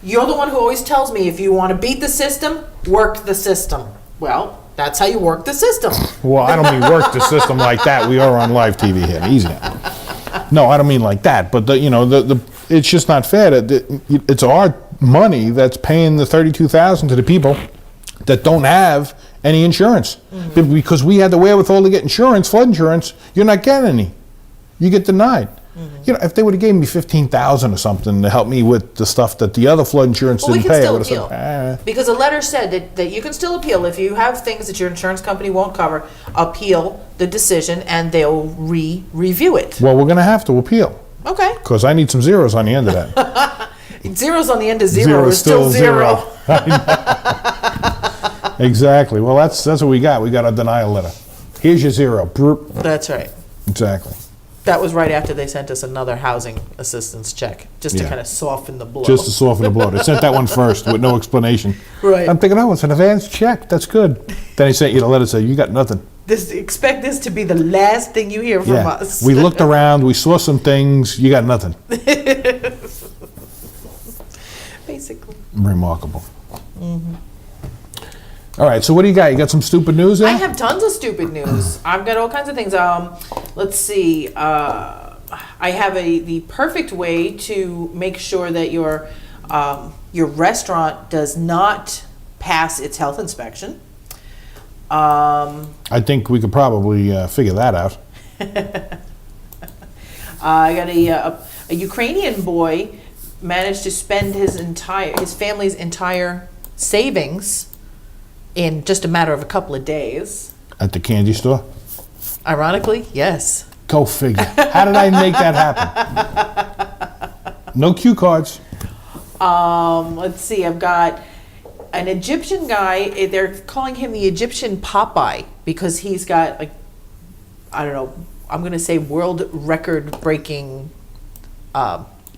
You're the one who always tells me if you want to beat the system, work the system. Well, that's how you work the system. Well, I don't mean work the system like that. We are on live TV here. Easy now. No, I don't mean like that. But it's just not fair. It's our money that's paying the $32,000 to the people that don't have any insurance. Mm-hmm. Because we had the wherewithal to get insurance, flood insurance, you're not getting any. You get denied. Mm-hmm. If they would have given me $15,000 or something to help me with the stuff that the other flood insurance Well, we didn't can pay, I still would have appeal. said, Because a letter said that you can still appeal. If you have things that your insurance company won't cover, appeal the decision and they'll review it. well, we're going to have to appeal. Okay. Because I need some zeros on the end of that. Zeros on the end of zero Zero is still zero. Exactly. Well, that's what we got. We got a denial letter. Here's your zero. Broop. That's right. Exactly. That was right after they sent us another housing assistance check, just to Yeah. kind of soften the blow. Just to soften the blow. They sent that one first with no explanation. Right. I'm thinking, oh, it's an advance check. That's good. Then he sent you the letter saying, you got nothing. expect this to be the last thing you hear from us. We looked around, we saw some things, you got nothing. Basically. Remarkable. All right, so what do you got? You got some stupid news there? I have tons of stupid news. I've got all kinds of things. Let's see. I have the perfect way to make sure that your restaurant does not pass its health inspection. I think we could probably figure that out. I got a Ukrainian boy managed to spend his family's entire savings in just a matter of a couple of days. At the candy store? Ironically, yes. Go figure. How did I make that happen? No cue cards. Let's see. I've got an Egyptian guy. They're calling him the Egyptian Popeye because he's got, like, I don't know, I'm going to say world record breaking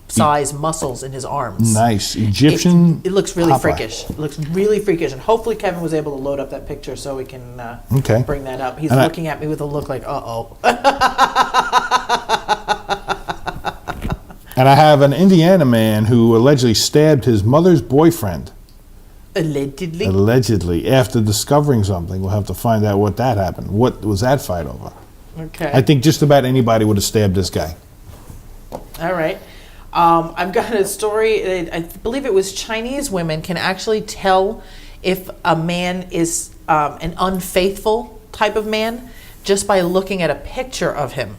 size muscles in his arms. Nice. Egyptian It looks really Popeye. freakish. It looks really freakish. And hopefully Kevin was able to load up that picture so we can Okay. bring that up. He's And looking at me with a look like, uh-oh. And I have an Indiana man who allegedly stabbed his mother's boyfriend. Allegedly. Allegedly, after discovering something. We'll have to find out what that happened. What was that fight over? Okay. I think just about anybody would have stabbed this guy. All right. I've got a story. I believe it was Chinese women can actually tell if a man is an unfaithful type of man just by looking at a picture of him.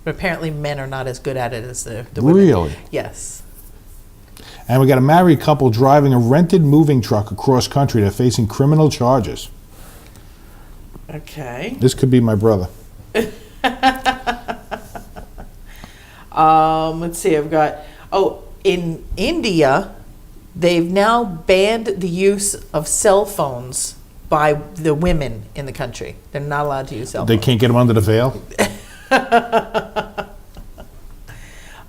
But apparently men are not as good at it as the women. Really? Yes. And we got a married couple driving a rented moving truck across country. They're facing criminal charges. Okay. This could be my brother. Let's see. I've got. In India, they've now banned the use of cell phones by the women in the country. They're not allowed to use cell They phones. can't get them under the veil?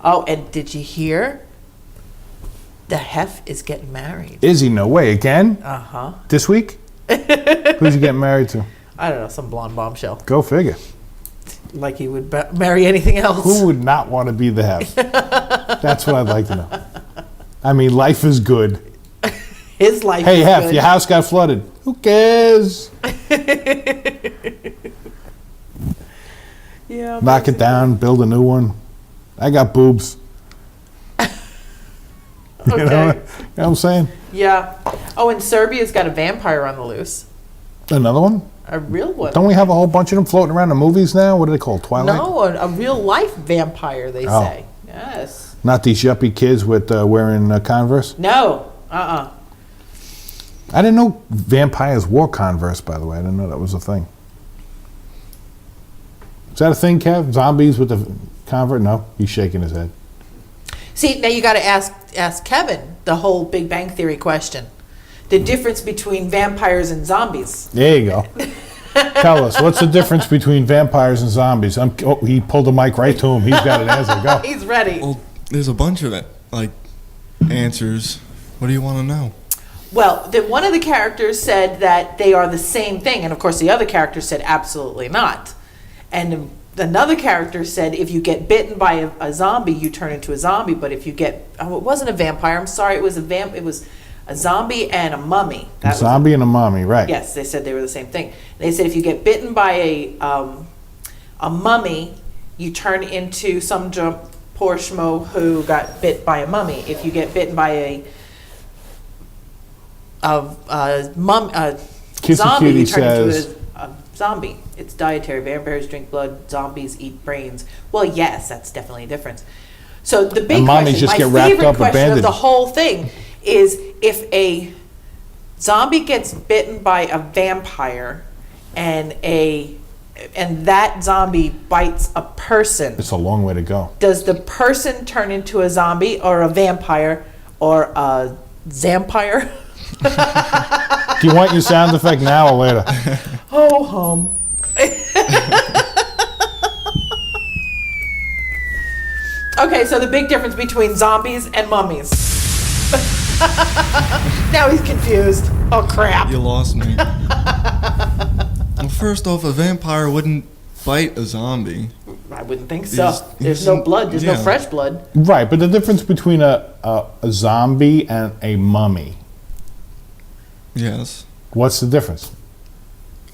Oh, and did you hear? The Hef is getting married. Is he? No way. Again? Uh-huh. This week? Who's he getting married to? I don't know, some blonde bombshell. Go figure. Like he would marry anything else. Who would not want to be the Hef? That's what I'd like to know. I mean, life is good. His life Hey, is Hef, good. your house got flooded. Who cares? Yeah. Knock it down, build a new one. I got boobs. You Okay. know what I'm saying? Yeah. Oh, and Serbia's got a vampire on the loose. Another one? A real one. Don't we have a whole bunch of them floating around in movies now? What are they called? Twilight? No, a real life vampire, they Oh. say. Yes. Not these yuppie kids with wearing Converse? No. I didn't know vampires wore Converse, by the way. I didn't know that was a thing. Is that a thing, Kev? Zombies with the Converse? No, he's shaking his head. See, now you got to ask Kevin the whole Big Bang Theory question. The difference between vampires and zombies. There you go. Tell us, what's the difference between vampires and zombies? He pulled the mic right to him. He's got an answer. Go. He's ready. Well, there's a bunch of answers. What do you want to know? Well, one of the characters said that they are the same thing, and of course the other character said absolutely not. And another character said if you get bitten by a zombie, you turn into a zombie. But if you get, it wasn't a vampire. I'm sorry, it was a zombie and a mummy. That was Zombie and a mommy, right. Yes, they said they were the same thing. They said if you get bitten by a mummy, you turn into some poor schmo who got bit by a mummy. If you get bitten by Kissy zombie, Cutie you turn says, into a zombie. It's dietary. Vampires drink blood. Zombies eat brains. Well, yes, that's definitely a difference. So the big And mommies question, just my get wrapped favorite up with question of the bandages. whole thing is if a zombie gets bitten by a vampire and that zombie bites a person, it's a long way to go. does the person turn into a zombie or a vampire or a zampire? Do you want your sound effect now or later? Ho hum. Okay, so the big difference between zombies and mummies. Now he's confused. Oh crap. You lost me. Well, First off, a vampire wouldn't bite a zombie. I wouldn't think so. He's- There's he's- no blood. There's no yeah. fresh blood. Right, but the difference between a zombie and a mummy, Yes. what's the difference?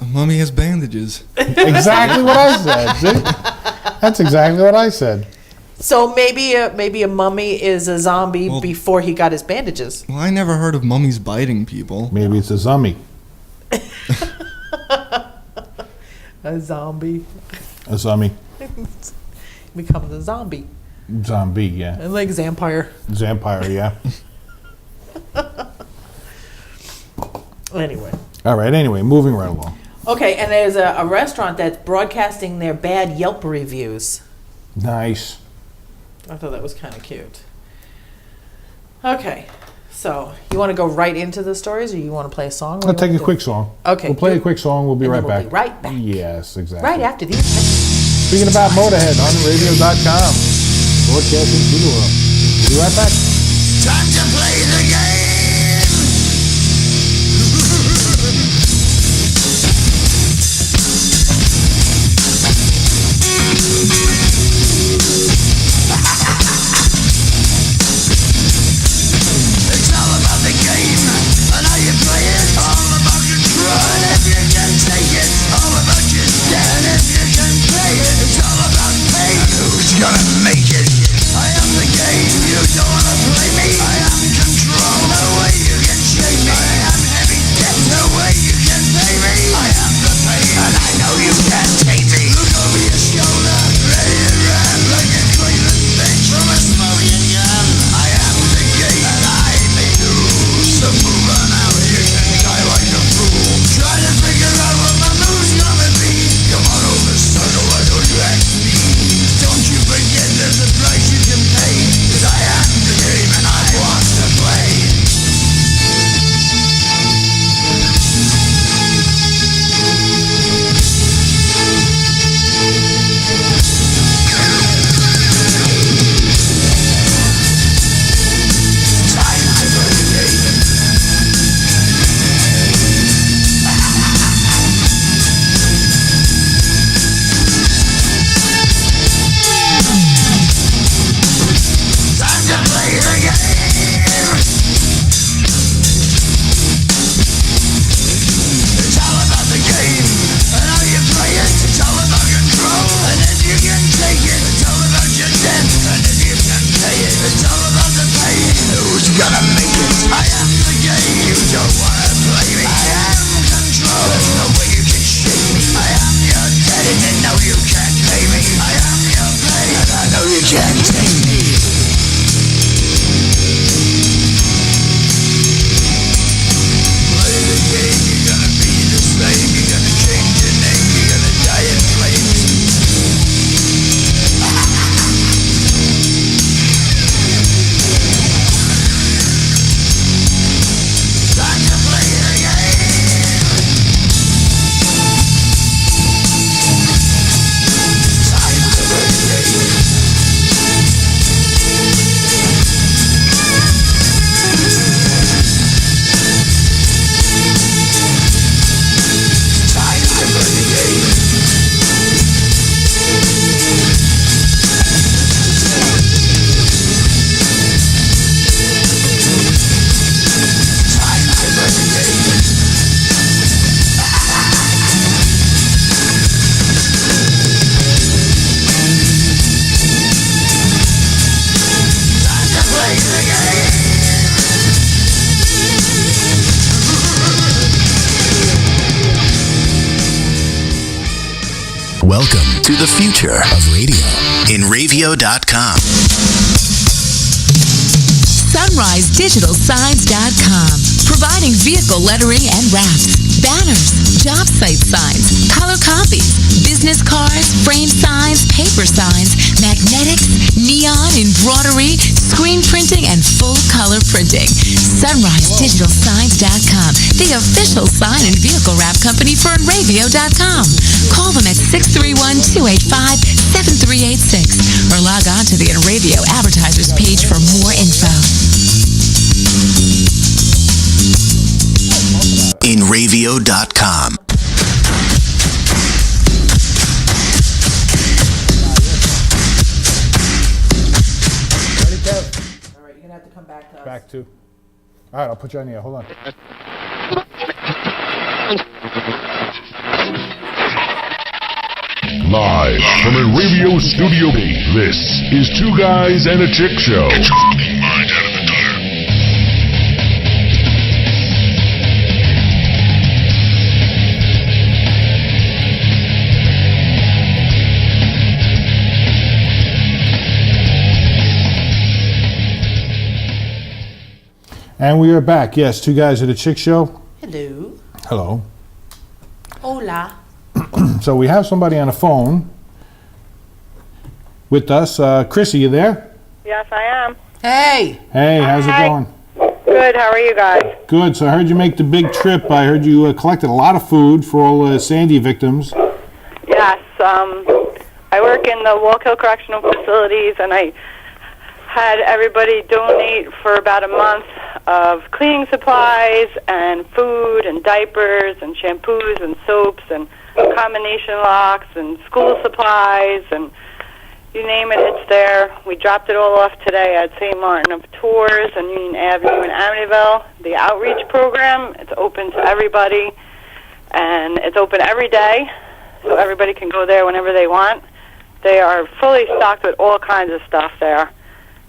A mummy has bandages. Exactly what I said. See? That's exactly what I said. So maybe a mummy is a zombie Well- before he got his bandages. Well, I never heard of mummies biting people. Maybe it's a zombie. A zombie A zombie. becomes a zombie. Zombie, yeah. Like Zampire. Vampire, yeah. Anyway. All right, anyway, moving right along. Okay, and there's a restaurant that's broadcasting their bad Yelp reviews. Nice. I thought that was kind of cute. Okay, so you want to go right into the stories, or you want to play a song? I'll take a quick song. Okay, We'll play a good. quick song. We'll be And right then we'll back. be right back. Yes, exactly. Right after these. Speaking about Motorhead on radio.com, broadcasting to the world. We'll be right back. Time to play the game. It's all about the game and how you play it. All about control. And if you can take it, all about your stand. If you can play it, it's all about pain. Who's gonna make it? I am the game. You don't wanna play me. I am control. No way you can shake me. I am heavy debt. No way you can pay me. I am the pain, and I know you can't take me. Look over your shoulder, ready to run like a Cleveland bitch from a smoking gun. I am the game, and I may lose. So move on out. You can die like a fool. Try to figure out what my move's gonna be. Come on over, sucker. Why don't you ask me? Don't you forget there's a price you can pay. 'Cause I am the game and I want to play. Time to play the game. Time to play the game. It's all about the game and how you play it. It's all about control, and if you can take it, it's all about your debt, and if you can pay it, it's all about the pain. Who's gonna make it? I am the game. You don't wanna play me. I am control. There's no way you can shake me. I am your debt, and you know you can't pay me. I am your pain, and I know you can't take me. Play the game, you're gonna be the slave. You're gonna change your name. You're gonna die in flames. Time to play the game. Time to play the game. Time to play the game. Time to play the game. Time to play the game. Welcome to the future of radio in Ravio.com. SunriseDigitalSigns.com, providing vehicle lettering and wraps, banners, job site signs, color copies, business cards, frame signs, paper signs, magnetics, neon, embroidery, screen printing, and full color printing. SunriseDigitalSigns.com, the official sign and vehicle wrap company for Ravio.com. Call them at 631-285-7386 or log on to the Enravio advertisers page for more info. In Ravio.com. to come back to us. Back to. All right, I'll put you on the air. Hold on. Live from a radio studio B, this is Two Guys and a Chick Show. Get your fucking mind out of the gutter. And we are back. Yes, Two Guys at a Chick Show. Hello. Hello. Hola. So we have somebody on the phone with us. Chrissy, you there? Yes, I am. Hey. Hey, how's it Hi. going? Good. How are you guys? Good. So I heard you make the big trip. I heard you collected a lot of food for all the Sandy victims. Yes. I work in the Wallkill Correctional Facilities, and I had everybody donate for about a month of cleaning supplies and food and diapers and shampoos and soaps and combination locks and school supplies and you name it, it's there. We dropped it all off today at St. Martin of Tours and Union Avenue in Amityville. The outreach program, it's open to everybody, and it's open every day, so everybody can go there whenever they want. They are fully stocked with all kinds of stuff there.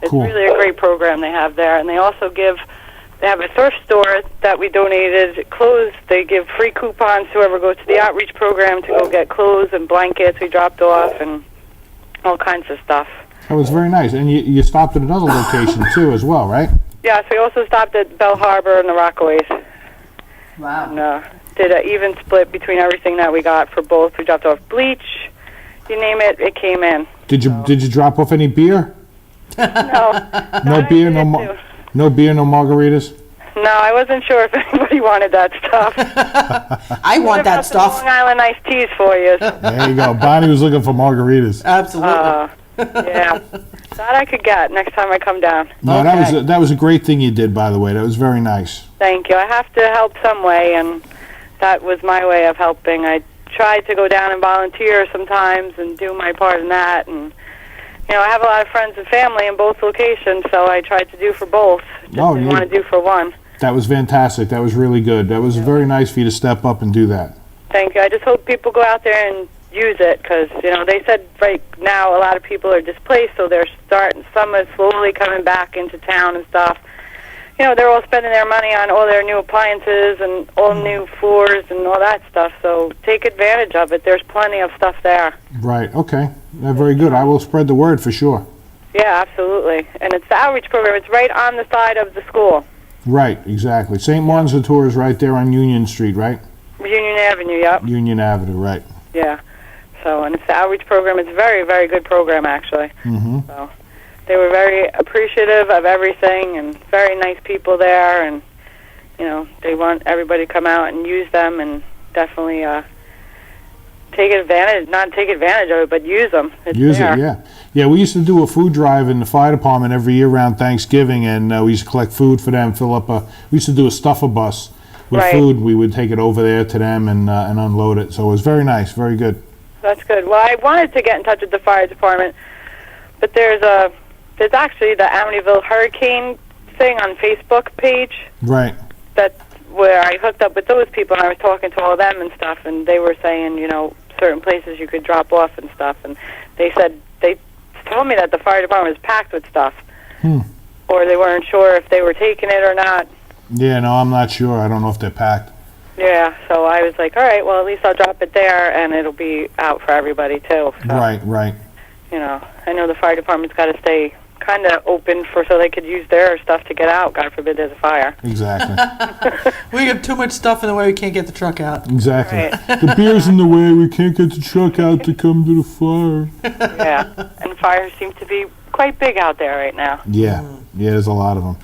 It's Cool. really a great program they have there, and they also they have a thrift store that we donated clothes. They give free coupons to whoever goes to the outreach program to go get clothes and blankets we dropped off and all kinds of stuff. That was very nice. And you stopped at another location too as well, right? Yes, we also stopped at Bell Harbor and the Rockaways Wow. and did an even split between everything that we got for both. We dropped off bleach, you name it, it came in. Did you drop off any beer? No. No beer, no no beer, no margaritas. No, I wasn't sure if anybody wanted that stuff. I want that Some stuff. Long Island iced teas for you. There you go. Bonnie was looking for margaritas. Absolutely. Yeah, that I could get next time I come down. No, Okay. that was a great thing you did, by the way. That was very nice. Thank you. I have to help some way, and that was my way of helping. I tried to go down and volunteer sometimes and do my part in that, and I have a lot of friends and family in both locations, so I tried to do for both. Just didn't want to do for one. That was fantastic. That was really good. That was very nice for you to step up and do that. Thank you. I just hope people go out there and use it, because they said right now a lot of people are displaced, so they're starting. Some are slowly coming back into town and stuff. They're all spending their money on all their new appliances and all new floors and all that stuff. So take advantage of it. There's plenty of stuff there. Right. Okay. Very good. I will spread the word for sure. Yeah, absolutely. And it's the outreach program. It's right on the side of the school. Right. Exactly. St. Martin's de Tours is right there on Union Street, right? Union Avenue, yep. Union Avenue, right. Yeah. So, and it's the outreach program. It's a very, very good program, actually. Mm-hmm. So they were very appreciative of everything and very nice people there. And, they want everybody to come out and use them and definitely not take advantage of it, but use them. It's Use there. it, yeah. Yeah, we used to do a food drive in the fire department every year around Thanksgiving, and we used to collect food for them, we used to do a stuffer bus with Right. food. We would take it over there to them and unload it. So it was very nice, very good. That's good. Well, I wanted to get in touch with the fire department, but there's actually the Amityville Hurricane thing on Facebook page. Right. That's where I hooked up with those people, and I was talking to all of them and stuff, and they were saying, certain places you could drop off and stuff, and they told me that the fire department was packed with stuff, or they weren't sure if they were taking it or not. Yeah, no, I'm not sure. I don't know if they're packed. Yeah, so I was like, all right, well, at least I'll drop it there, and it'll be out for everybody, too. So, Right. I know the fire department's got to stay kind of open so they could use their stuff to get out. God forbid there's a fire. Exactly. We have too much stuff in the way we can't get the truck out. Exactly. Right. The beer's in the way. We can't get the truck out to come to the fire. Yeah, and fires seem to be quite big out there right now. Yeah. Yeah, there's a lot of them.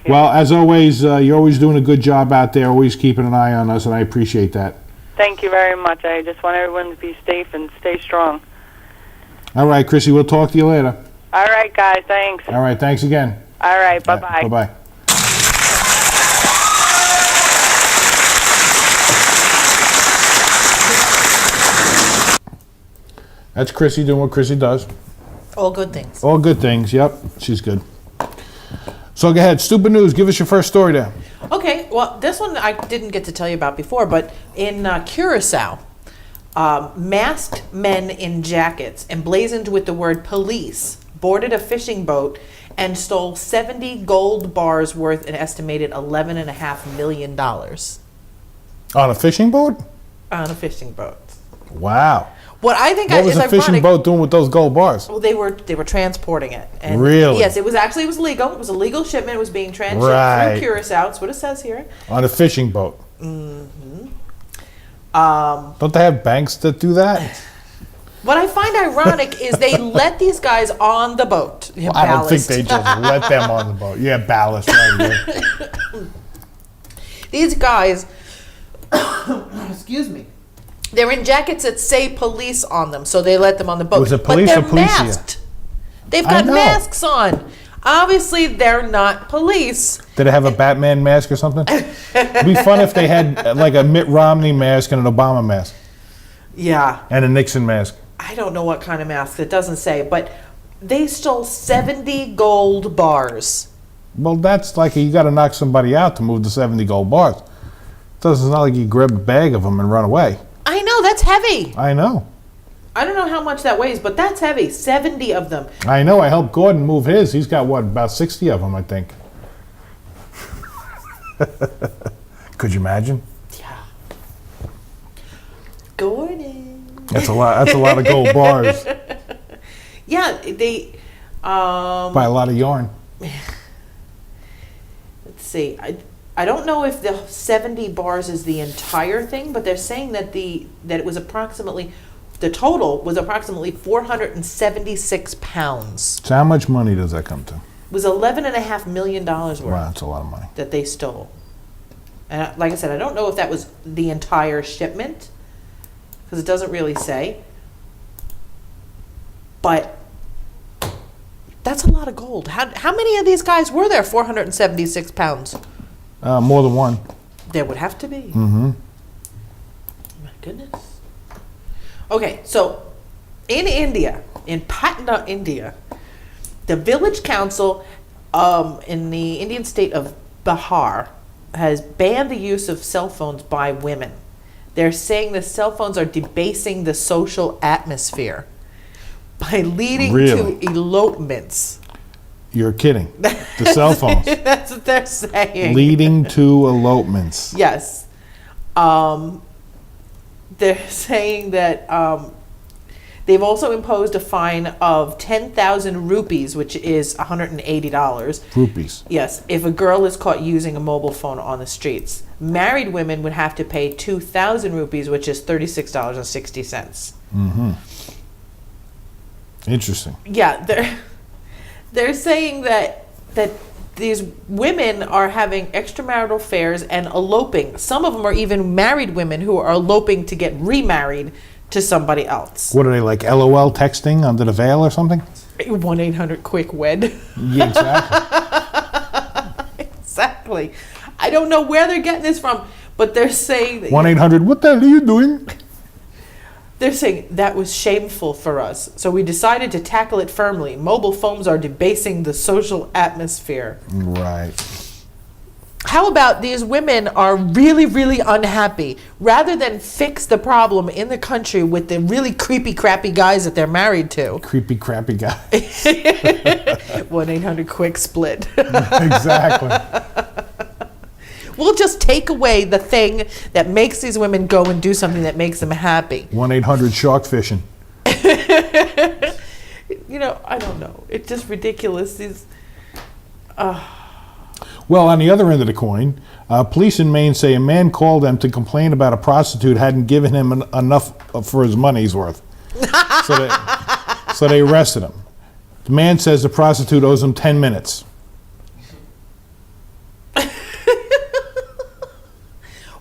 Well, as always, you're always doing a good job out there, always keeping an eye on us, and I appreciate that. Thank you very much. I just want everyone to be safe and stay strong. All right, Chrissy, we'll talk to you later. All right, guys, thanks. All right, thanks again. All right, bye-bye. Bye-bye. That's Chrissy doing what Chrissy does. All good things. All good things, yep. She's good. So go ahead, stupid news. Give us your first story there. Okay, well, this one I didn't get to tell you about before, but in Curacao, masked men in jackets emblazoned with the word police boarded a fishing boat and stole 70 gold bars worth an estimated $11.5 million on On a fishing boat? a fishing boat. Wow. What I think What was is a fishing ironic, boat doing with those gold bars? well, they were transporting it. And Really? Yes, it was legal. It was a legal shipment. It was being transshipped Right. through Curacao. That's what it says here. On a fishing boat. Don't they have banks that do that? What I find ironic is they let these guys on the boat. Well, I don't think they just let them on the boat. Yeah, ballast. Right, yeah. These guys, excuse me, they're in jackets that say police on them, so they let them on the boat. Was it police but or they're policia? masked. They've I got know. masks on. Obviously, they're not police. Did it have a Batman mask or something? It'd be fun if they had like a Mitt Romney mask and an Obama mask Yeah, and a Nixon mask. I don't know what kind of mask. It doesn't say, but they stole 70 gold bars. Well, that's like you got to knock somebody out to move the 70 gold bars. It's not like you grab a bag of them and run away. I know, that's heavy. I know. I don't know how much that weighs, but that's heavy. 70 of them. I know. I helped Gordon move his. He's got, what, about 60 of them, I think. Could you imagine? Yeah. Gordon. That's a lot. That's a lot of gold bars. Yeah, they. Buy a lot of yarn. Let's see. I don't know if the 70 bars is the entire thing, but they're saying that it was approximately, the total was approximately 476 pounds. So how much money does that come to? It was $11.5 million worth Wow, that's a lot of money. that they stole. And like I said, I don't know if that was the entire shipment, because it doesn't really say. But that's a lot of gold. How many of these guys were there? 476 pounds. More than one. There would have to be. Mm-hmm. My goodness. Okay, so in India, in Patna, India, the village council in the Indian state of Bihar has banned the use of cell phones by women. They're saying the cell phones are debasing the social atmosphere by leading Really? to elopements. You're kidding. The cell phones. That's what they're saying. Leading to elopements. Yes. They're saying that they've also imposed a fine of 10,000 rupees, which is $180. Rupees. Yes, if a girl is caught using a mobile phone on the streets. Married women would have to pay 2,000 rupees, which is $36.60. Mm-hmm. Interesting. Yeah, they're saying that these women are having extramarital affairs and eloping. Some of them are even married women who are eloping to get remarried to somebody else. What are they, like LOL texting under the veil or something? 1-800-QUICK-WED. Yeah, exactly. Exactly. I don't know where they're getting this from, but they're saying that 1-800, what the hell are you doing? they're saying that was shameful for us. So we decided to tackle it firmly. Mobile phones are debasing the social atmosphere. Right. How about these women are really, really unhappy? Rather than fix the problem in the country with the really creepy, crappy guys that they're married to. Creepy, crappy guy. 1-800-QUICK-SPLIT. Exactly. We'll just take away the thing that makes these women go and do something that makes them happy. 1-800 shark fishing. You know, I don't know. It's just ridiculous. These. Well, on the other end of the coin, police in Maine say a man called them to complain about a prostitute hadn't given him enough for his money's worth. So they arrested him. The man says the prostitute owes him 10 minutes.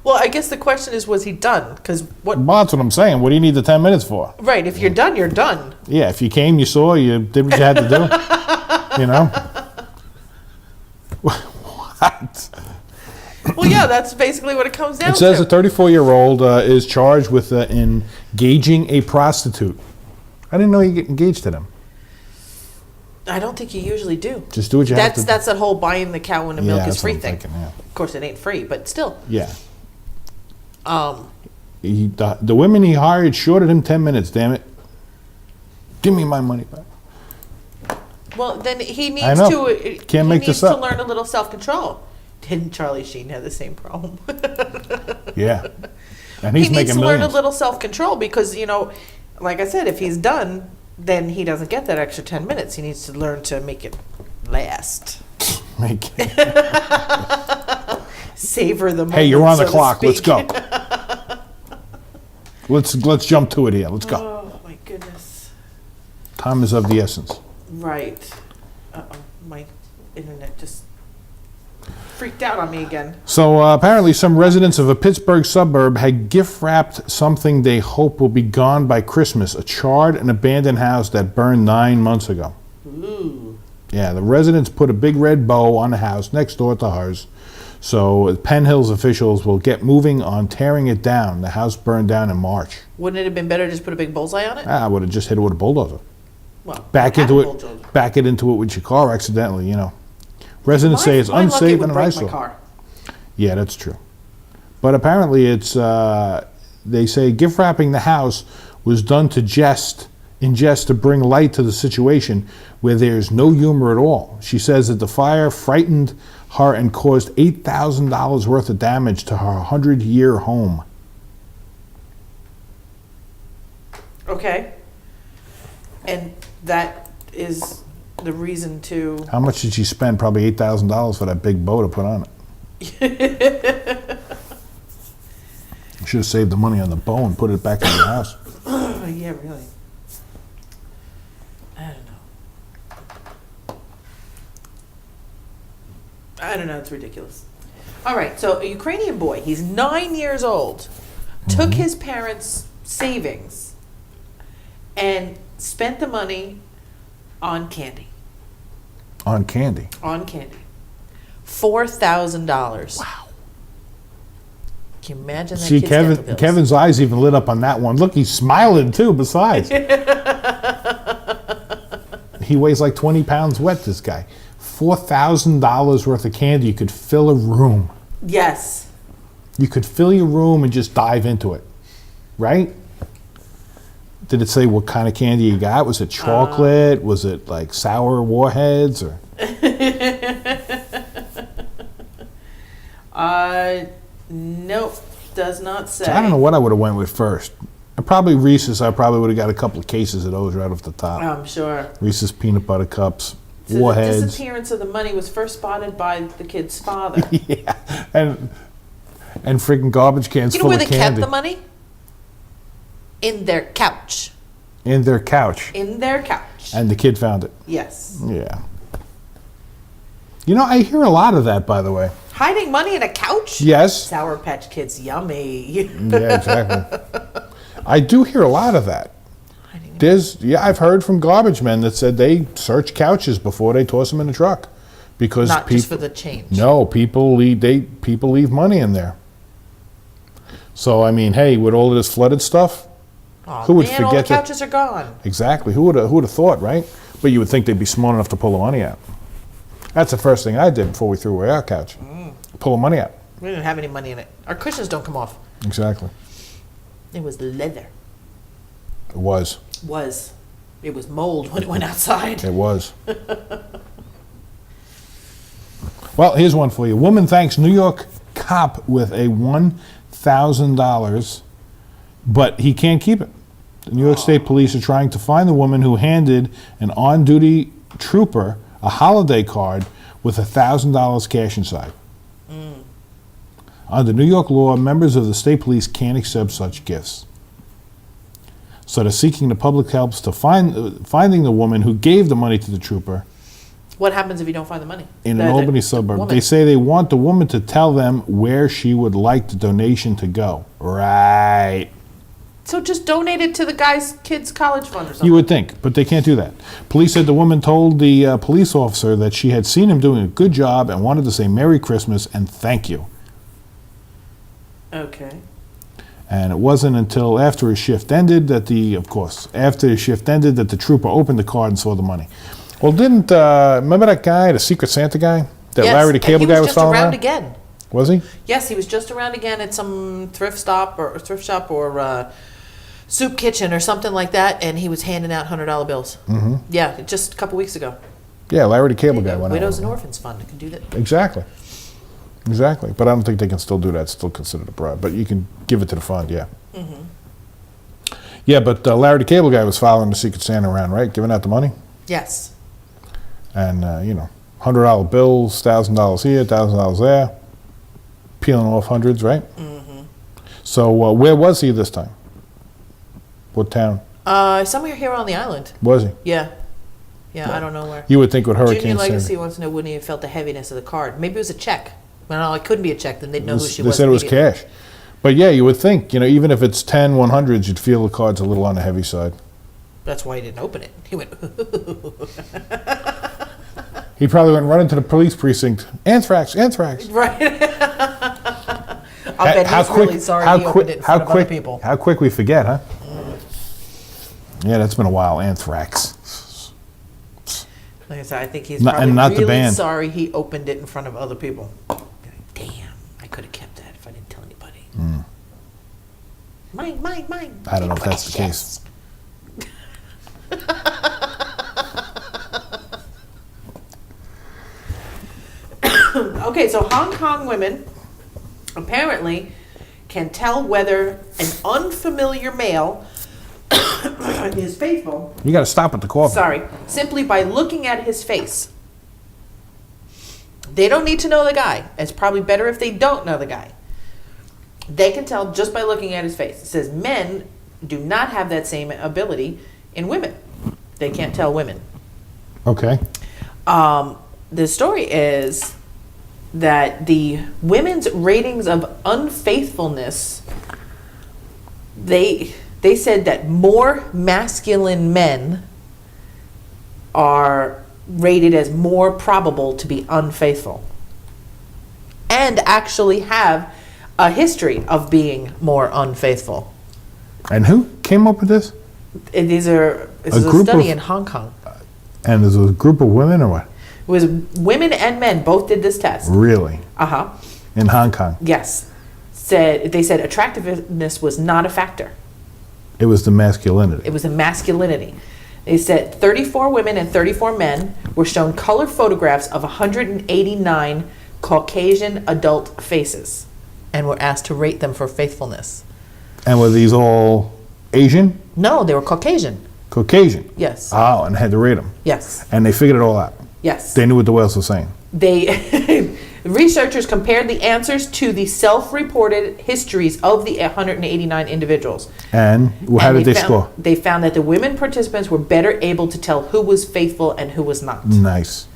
Well, I guess the question is, was he done? Because what? Well, that's what I'm saying. What do you need the 10 minutes for? Right. If you're done, you're done. Yeah, if you came, you saw, you did what you had to do. You know? What? Well, yeah, that's basically what it comes down It says to. a 34-year-old is charged with engaging a prostitute. I didn't know you get engaged to them. I don't think you usually do. Just do what you have to. That's that whole buying the cow when the milk Yeah, is that's free what I'm thing. thinking, yeah. Of course, it ain't free, but still. Yeah. Um, The women he hired shorted him 10 minutes, damn it. Give me my money back. well, then he needs I know. to. Can't he make needs this to up. learn a little self-control. Didn't Charlie Sheen have the same problem? Yeah. And he's he needs making to learn a millions. little self-control because, like I said, if he's done, then he doesn't get that extra 10 minutes. He needs to learn to make it last. Make it. Savor the moment. Hey, you're on the so to clock. Let's speak. go. Let's jump to it here. Let's go. Oh, my goodness. Time is of the essence. Right. Uh-oh. My internet just freaked out on me again. So apparently some residents of a Pittsburgh suburb had gift wrapped something they hope will be gone by Christmas, a charred and abandoned house that burned 9 months ago. Ooh. Yeah, the residents put a big red bow on the house next door to hers. So Penn Hills officials will get moving on tearing it down. The house burned down in March. Wouldn't it have been better to just put a big bullseye on it? I would have just hit it with a bulldozer. Well, Back have into a it, bulldozer. back it into it with your car accidentally, Residents say it's My luck, it unsafe would and an break my eyesore. car. Yeah, that's true. But apparently it's, they say gift wrapping the house was done in jest to bring light to the situation where there's no humor at all. She says that the fire frightened her and caused $8,000 worth of damage to her 100-year home. Okay. And that is the reason to... How much did she spend? Probably $8,000 for that big bow to put on it. Should have saved the money on the bow and put it back in the house. Oh, yeah, really. I don't know, it's ridiculous. All right, so a Ukrainian boy, he's 9 years old, took his parents' savings and spent the money on candy. On candy. On candy. $4,000. Wow. Can you imagine that See, kid's dental bills? Kevin's eyes even lit up on that one. Look, he's smiling too, besides. He weighs like 20 pounds wet, this guy. $4,000 worth of candy. You could fill a room. Yes. You could fill your room and just dive into it, right? Did it say what kind of candy you got? Was it chocolate? Was it like sour warheads? Or Nope, does not say. So I don't know what I would have went with first. Probably Reese's. I probably would have got a couple of cases of those right off the top. I'm sure. Reese's peanut butter cups, So the warheads. disappearance of the money was first spotted by the kid's father. Yeah, and freaking garbage cans You know full where of they candy kept the money? In their couch. in their couch, In their couch. and the kid found it. Yes. Yeah. You know, I hear a lot of that, by the way. Hiding money in a couch? Yes. Sour Patch Kids, yummy. Yeah, exactly. I do hear a lot of that. I've heard from garbage men that said they search couches before they toss them in the truck, because Not people, just for the change. No, people leave money in there. So I mean, hey, with all of this flooded stuff, Aw, who would man, all forget the that- couches are gone. exactly. Who would have thought, right? But you would think they'd be smart enough to pull the money out. That's the first thing I did before we threw away our couch. Pull the money out. We didn't have any money in it. Our cushions don't come off. Exactly. It was leather. It was. It was mold when it went outside. It was. Well, here's one for you. Woman thanks New York cop with a $1,000, but he can't keep it. The New York State Police are trying to find the woman who handed an on-duty trooper a holiday card with $1,000 cash inside. Under New York law, members of the state police can't accept such gifts. So they're seeking the public helps to finding the woman who gave the money to the trooper What happens if you don't find the money? in The- an the Albany suburb. woman. They say they want the woman to tell them where she would like the donation to go. Right. So just donate it to the guy's kid's college fund or something. You would think, but they can't do that. Police said the woman told the police officer that she had seen him doing a good job and wanted to say Merry Christmas and thank you. Okay. And it wasn't until after his shift ended that the trooper opened the card and saw the money. Well, didn't remember that guy, the Secret Santa guy, that Yes, Larry the and Cable Guy was just following around around? again. Was he? Yes, he was just around again at some thrift shop or soup kitchen or something like that, and he was handing out $100 bills. Mm-hmm. Yeah, just a couple weeks ago. Yeah, Larry the Cable Guy went Widows out. and Orphans Fund can do that. Exactly. Exactly. But I don't think they can still do that. It's still considered a bribe. But you can give it to the fund, yeah. Mm-hmm. Yeah, but Larry the Cable Guy was following the Secret Santa around, right? Giving out the money. Yes. And, $100 bills, $1,000 here, $1,000 there. Peeling off hundreds, right? Mm-hmm. So where was he this time? What town? Somewhere here on the island. Was he? Yeah. Yeah, I don't know where. You would think with Hurricane Junior Sandy. Legacy wants to know, wouldn't he have felt the heaviness of the card? Maybe it was a check. Well, no, it couldn't be a check. Then they'd know who she They was. said it was immediately. cash. But yeah, you would think, even if it's 10 100s, you'd feel the card's a little on the heavy side. That's why he didn't open it. He went, He probably went running to the police precinct. Anthrax, anthrax. right. I'll bet he's really sorry he opened it in front of other people. How quick we forget, huh? Yeah, that's been a while. Anthrax. Like I said, I think he's Not- probably and not the really band. sorry he opened it in front of other people. Damn, I could have kept that if I didn't tell anybody. Mine. I don't know if that's the case. Okay, so Hong Kong women apparently can tell whether an unfamiliar male is faithful. You got to stop at the coffee. Sorry, simply by looking at his face. They don't need to know the guy. It's probably better if they don't know the guy. They can tell just by looking at his face. It says men do not have that same ability in women. They can't tell women. Okay. The story is that the women's ratings of unfaithfulness, they said that more masculine men are rated as more probable to be unfaithful and actually have a history of being more unfaithful. And who came up with this? This is a group study of- in Hong Kong. And there's a group of women or what? It was women and men both did this test. Really? Uh-huh. In Hong Kong? Yes. They said attractiveness was not a factor. It was the masculinity. It was a masculinity. They said 34 women and 34 men were shown color photographs of 189 Caucasian adult faces and were asked to rate them for faithfulness. And were these all Asian? No, they were Caucasian. Caucasian? Yes. Oh, and had to rate them. Yes. And they figured it all out. Yes. They knew what the whales were saying. Researchers compared the answers to the self-reported histories of the 189 individuals. And how did they score? They found that the women participants were better able to tell who was faithful and who was not. Nice.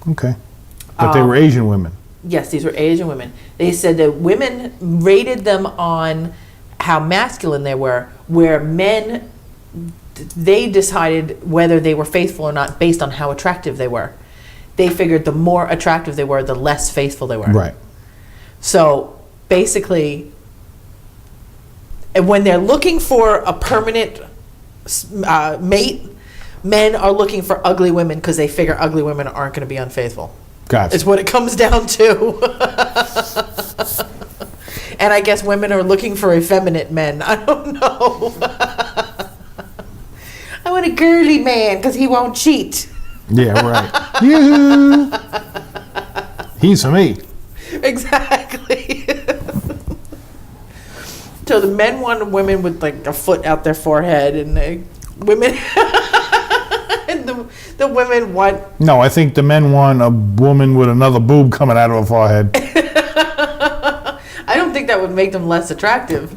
Okay. But they were Asian women. Yes, these were Asian women. They said that women rated them on how masculine they were, where men, they decided whether they were faithful or not based on how attractive they were. They figured the more attractive they were, the less faithful they were. Right. So basically, and when they're looking for a permanent mate, men are looking for ugly women because they figure ugly women aren't going to be unfaithful. Gotcha. It's what it comes down to. And I guess women are looking for effeminate men. I don't know. I want a girly man because he won't cheat. Yeah, right. Yoo-hoo. He's for me. Exactly. So the men want women with like a foot out their forehead, and the women and the women want. No, I think the men want a woman with another boob coming out of her forehead. I don't think that would make them less attractive.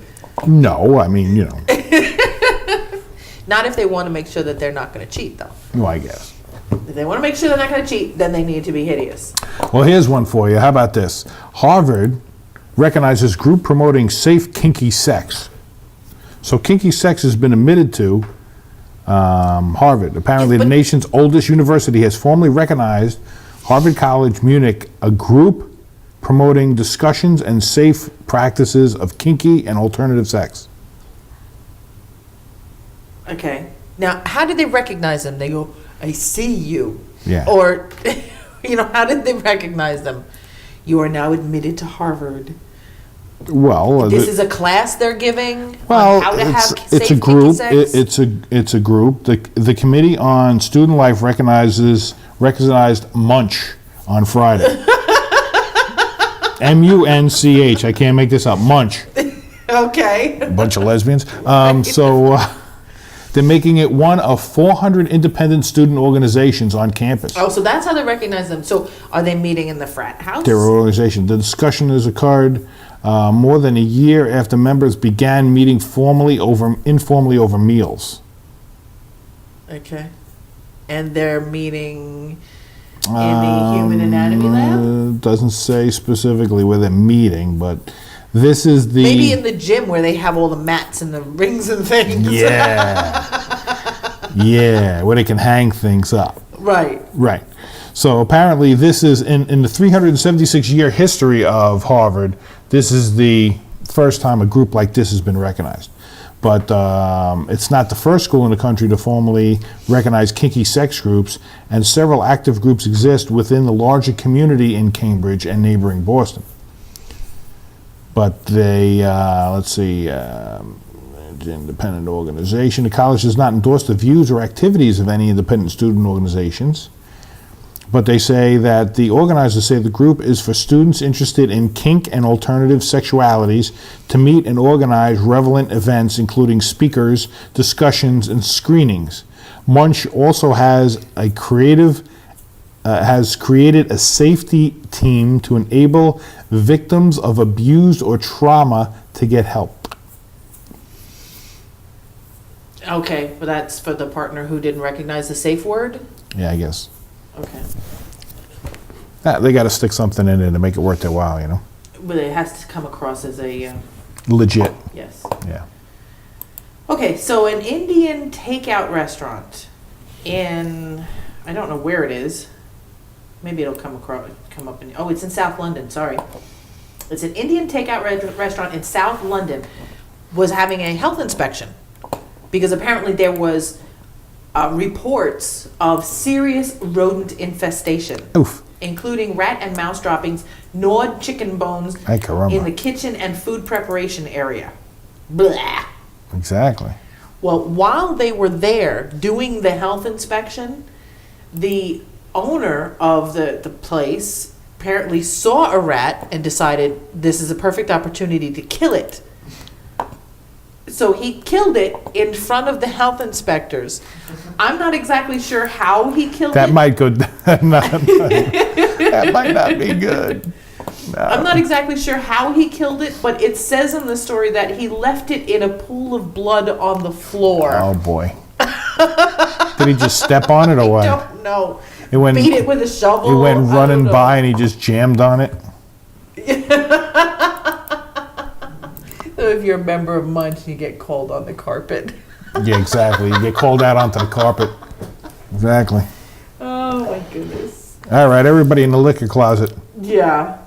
No, I mean, Not if they want to make sure that they're not going to cheat, though. well, I guess. If they want to make sure they're not going to cheat, then they need to be hideous. Well, here's one for you. How about this? Harvard recognizes group promoting safe kinky sex. So kinky sex has been admitted to Harvard. Apparently, Yes, the but- nation's oldest university has formally recognized Harvard College Munich, a group promoting discussions and safe practices of kinky and alternative sex. Okay. Now, how did they recognize them? They go, I see you. Yeah. Or, how did they recognize them? You are now admitted to Harvard. Well, This is a class they're giving well, on how to have it's safe a group. kinky sex? It's a group. The Committee on Student Life recognized Munch on Friday. MUNCH. I can't make this up. Munch. Okay. A bunch of lesbians. They're making it one of 400 independent student organizations on campus. Oh, so that's how they recognize them. So are they meeting in the frat house? Their organization. The discussion has occurred more than a year after members began meeting informally over meals. Okay. And they're meeting in the human anatomy lab? Doesn't say specifically where they're meeting, but this is the... Maybe in the gym where they have all the mats and the rings and things. Yeah. Yeah, where they can hang things up. Right. Right. So apparently this is, in the 376-year history of Harvard, this is the first time a group like this has been recognized. But it's not the first school in the country to formally recognize kinky sex groups, and several active groups exist within the larger community in Cambridge and neighboring Boston. But they, independent organization. The college does not endorse the views or activities of any independent student organizations. But they say that the organizers say the group is for students interested in kink and alternative sexualities to meet and organize relevant events, including speakers, discussions, and screenings. Munch also has created a safety team to enable victims of abuse or trauma to get help. Okay, but that's for the partner who didn't recognize the safe word? Yeah, I guess. Okay. They got to stick something in there to make it worth their while, But it has to come across as a... Legit. yes. Yeah. Okay, so an Indian takeout restaurant in... I don't know where it is. Maybe it'll come up in... Oh, it's in South London, sorry. It's an Indian takeout restaurant in South London was having a health inspection because apparently there was reports of serious rodent infestation. Oof. Including rat and mouse droppings, gnawed chicken bones Ay, caramba. in the kitchen and food preparation area. Blah. Exactly. Well, while they were there doing the health inspection, the owner of the place apparently saw a rat and decided this is a perfect opportunity to kill it. So he killed it in front of the health inspectors. I'm not exactly sure how he killed That it. might go. That might not be good. No. I'm not exactly sure how he killed it, but it says in the story that he left it in a pool of blood on the floor. Oh boy. Did he just step on it or what? I don't know. It went, Beat it with a shovel. It went I don't running know. by and he just jammed on it. So if you're a member of Munch, you get called on the carpet. Yeah, exactly. You get called out onto the carpet. Exactly. Oh my goodness. All right, everybody in the liquor closet. Yeah.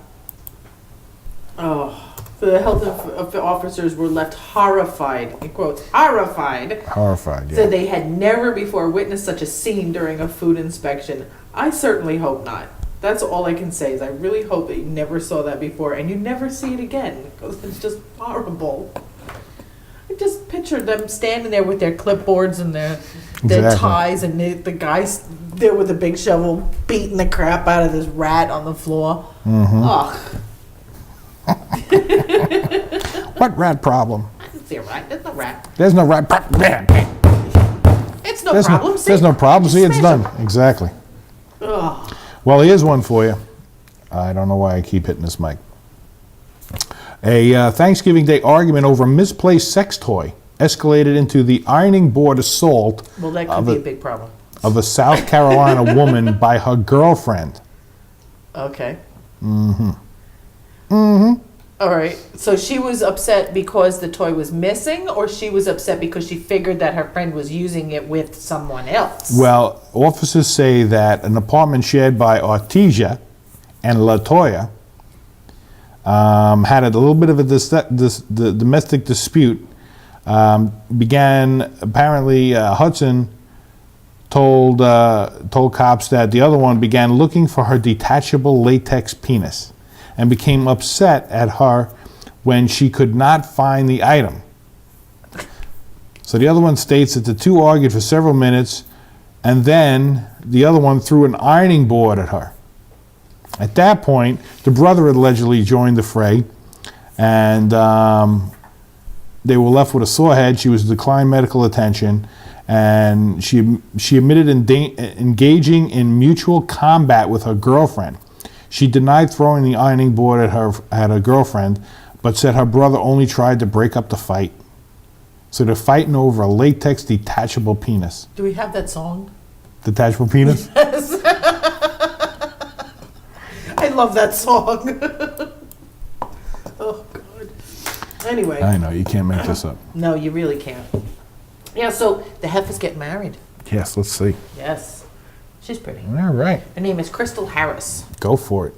Oh. The health officers were left horrified, in quotes, horrified. Horrified, yeah. Said they had never before witnessed such a scene during a food inspection. I certainly hope not. That's all I can say is I really hope that you never saw that before and you never see it again because it's just horrible. I just pictured them standing there with their clipboards and their Exactly. ties and the guys there with a big shovel beating the crap out of this rat on the floor. Mm-hmm. Ugh. What rat problem? I didn't see a rat. There's no rat. There's no rat problem. It's no problem. See? There's no problem. See, it's Smash done. Exactly. Ugh. Well, here's one for you. I don't know why I keep hitting this mic. A Thanksgiving Day argument over a misplaced sex toy escalated into the ironing board assault Well, that could be a big problem. of a South Carolina woman by her girlfriend. Okay. Mm-hmm. Mm-hmm. All right. So she was upset because the toy was missing, or she was upset because she figured that her friend was using it with someone else? Well, officers say that an apartment shared by Artesia and LaToya had a little bit of a domestic dispute. Began apparently Hudson told cops that the other one began looking for her detachable latex penis and became upset at her when she could not find the item. So the other one states that the two argued for several minutes, and then the other one threw an ironing board at her. At that point, the brother allegedly joined the fray, and they were left with a sore head. She was declined medical attention, and she admitted engaging in mutual combat with her girlfriend. She denied throwing the ironing board at her girlfriend, but said her brother only tried to break up the fight. So they're fighting over a latex detachable penis. Do we have that song? Detachable penis? I love that song. Oh, God. Anyway. I know, you can't make this up. No, you really can't. Yeah, so the heifer's getting married. Yes, let's see. Yes. She's pretty. All right, Her name is Crystal Harris. go for it.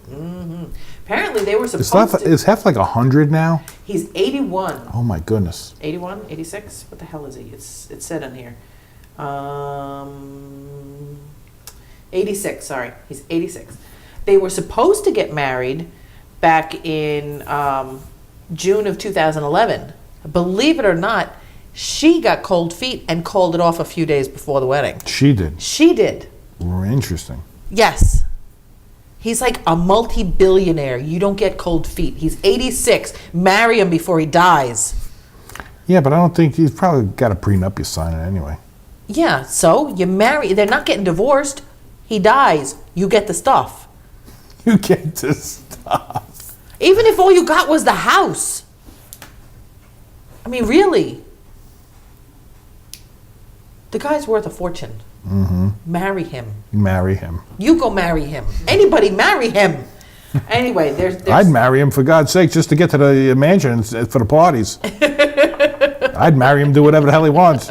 Apparently, they were supposed to... Is Hef like 100 now? He's 81. Oh my goodness. 81? 86? What the hell is he? It said on here. 86, sorry. He's 86. They were supposed to get married back in June of 2011. Believe it or not, she got cold feet and called it off a few days before the wedding. She did. She did. Interesting. Yes. He's like a multi-billionaire. You don't get cold feet. He's 86. Marry him before he dies. Yeah, but I don't think he's probably got a prenup you sign it anyway. Yeah, so you marry. They're not getting divorced. He dies. You get the stuff. You get this stuff. Even if all you got was the house. I mean, really. The guy's worth a fortune. Mm-hmm. Marry him. Marry him. You go marry him. Anybody marry him. Anyway, there's I'd marry him for God's sake just to get to the mansion for the parties. I'd marry him, do whatever the hell he wants.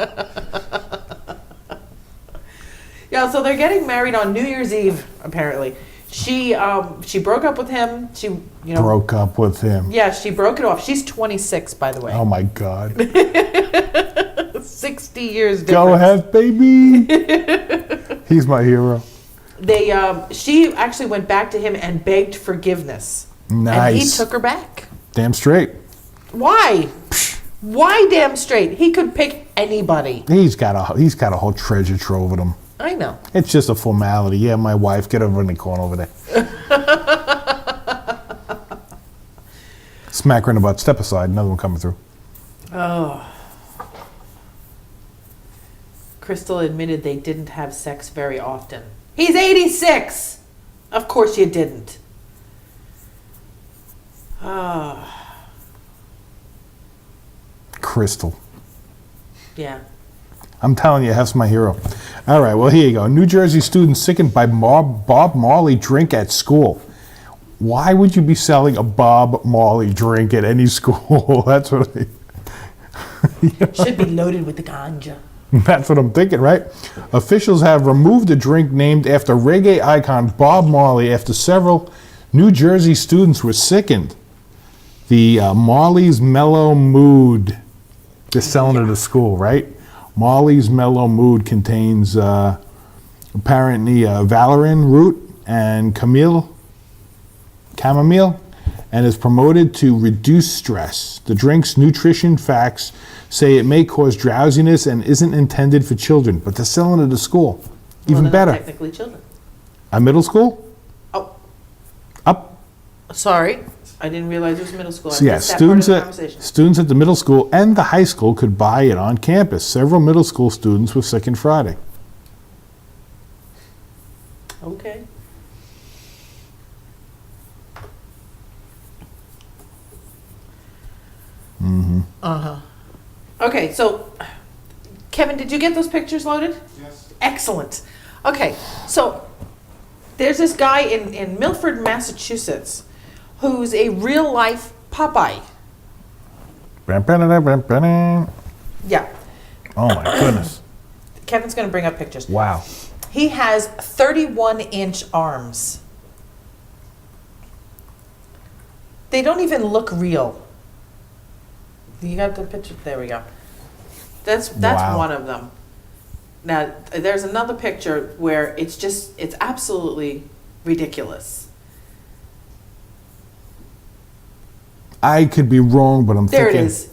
Yeah, so they're getting married on New Year's Eve, apparently. She broke up with him. Broke up with him. Yeah, she broke it off. She's 26, by the way. Oh my God. 60 years difference. Go ahead, baby. He's my hero. She actually went back to him and begged forgiveness. Nice. And he took her back. Damn straight. Why? Why damn straight? He could pick anybody. He's got a whole treasure trove of them. I know. It's just a formality. Yeah, my wife, get over in the corner over there. Smack her in the butt. Step aside. Another one coming through. Oh. Crystal admitted they didn't have sex very often. He's 86! Of course you didn't. Crystal. Yeah. I'm telling you, Hef's my hero. All right, well, here you go. New Jersey student sickened by Bob Marley drink at school. Why would you be selling a Bob Marley drink at any school? That's what Should be loaded with the ganja. That's what I'm thinking, right? Officials have removed a drink named after reggae icon Bob Marley after several New Jersey students were sickened. The Marley's Mellow Mood. They're selling it at school, right? Marley's Mellow Mood contains apparently valerian root and chamomile, and is promoted to reduce stress. The drink's nutrition facts say it may cause drowsiness and isn't intended for children, but they're selling it at school. Even they're better. not technically children. A middle school? Oh, Up. sorry. I didn't realize it was middle school. So yeah, students at the middle school and the high school could buy it on campus. Several middle school students were sick on Friday. Okay. Mm-hmm. Uh-huh. Okay, so, Kevin, did you get those pictures loaded? Yes. Excellent. Okay, so there's this guy in Milford, Massachusetts, who's a real-life Popeye. Yeah. Oh my goodness. Kevin's going to bring up pictures. Wow. He has 31-inch arms. They don't even look real. You got the picture? There we go. That's Wow. one of them. Now, there's another picture where it's absolutely ridiculous. I could be wrong, but I'm There thinking... it is.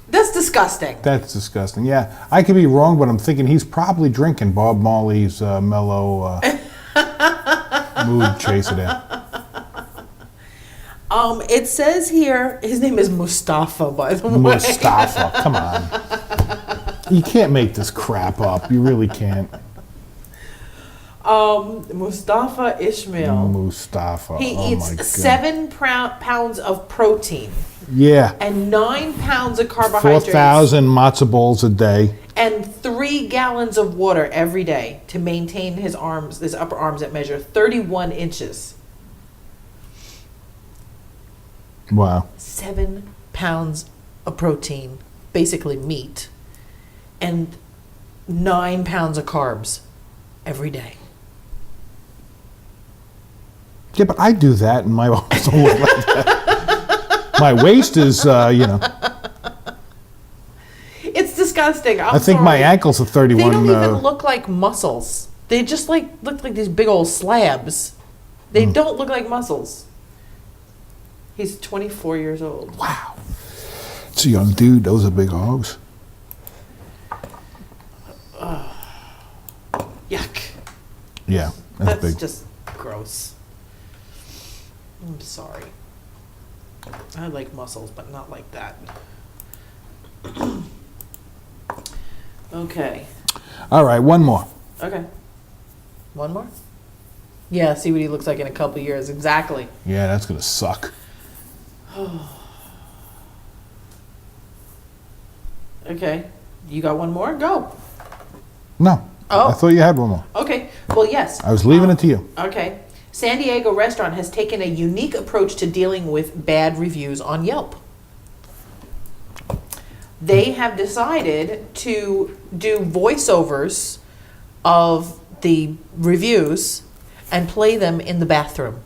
That's disgusting. That's disgusting. Yeah, I could be wrong, but I'm thinking he's probably drinking Bob Marley's mellow mood chaser there. It says here, his name is Mustafa, by the way. Mustafa, come on. You can't make this crap up. You really can't. Mustafa Ishmael. Mustafa. He Oh my eats God. 7 pounds of protein Yeah. and 9 pounds of carbohydrates 4,000 matzo balls a day. and 3 gallons of water every day to maintain his upper arms that measure 31 inches. Wow. 7 pounds of protein, basically meat, and 9 pounds of carbs every day. Yeah, but I do that, and my arms don't look like that. My waist is, It's disgusting. I think my ankles are 31. They don't even look like muscles. They just look like these big old slabs. They don't look like muscles. He's 24 years old. Wow. It's a young dude. Those are big hogs. Yuck. Yeah, That's big. just gross. I'm sorry. I like muscles, but not like that. Okay. All right, one more. Okay. One more? Yeah, see what he looks like in a couple of years. Exactly. Yeah, that's going to suck. Okay. You got one more? Go. No. Oh. I thought you had one more. Okay. Well, yes. I was leaving it to you. Okay. San Diego restaurant has taken a unique approach to dealing with bad reviews on Yelp. They have decided to do voiceovers of the reviews and play them in the bathroom.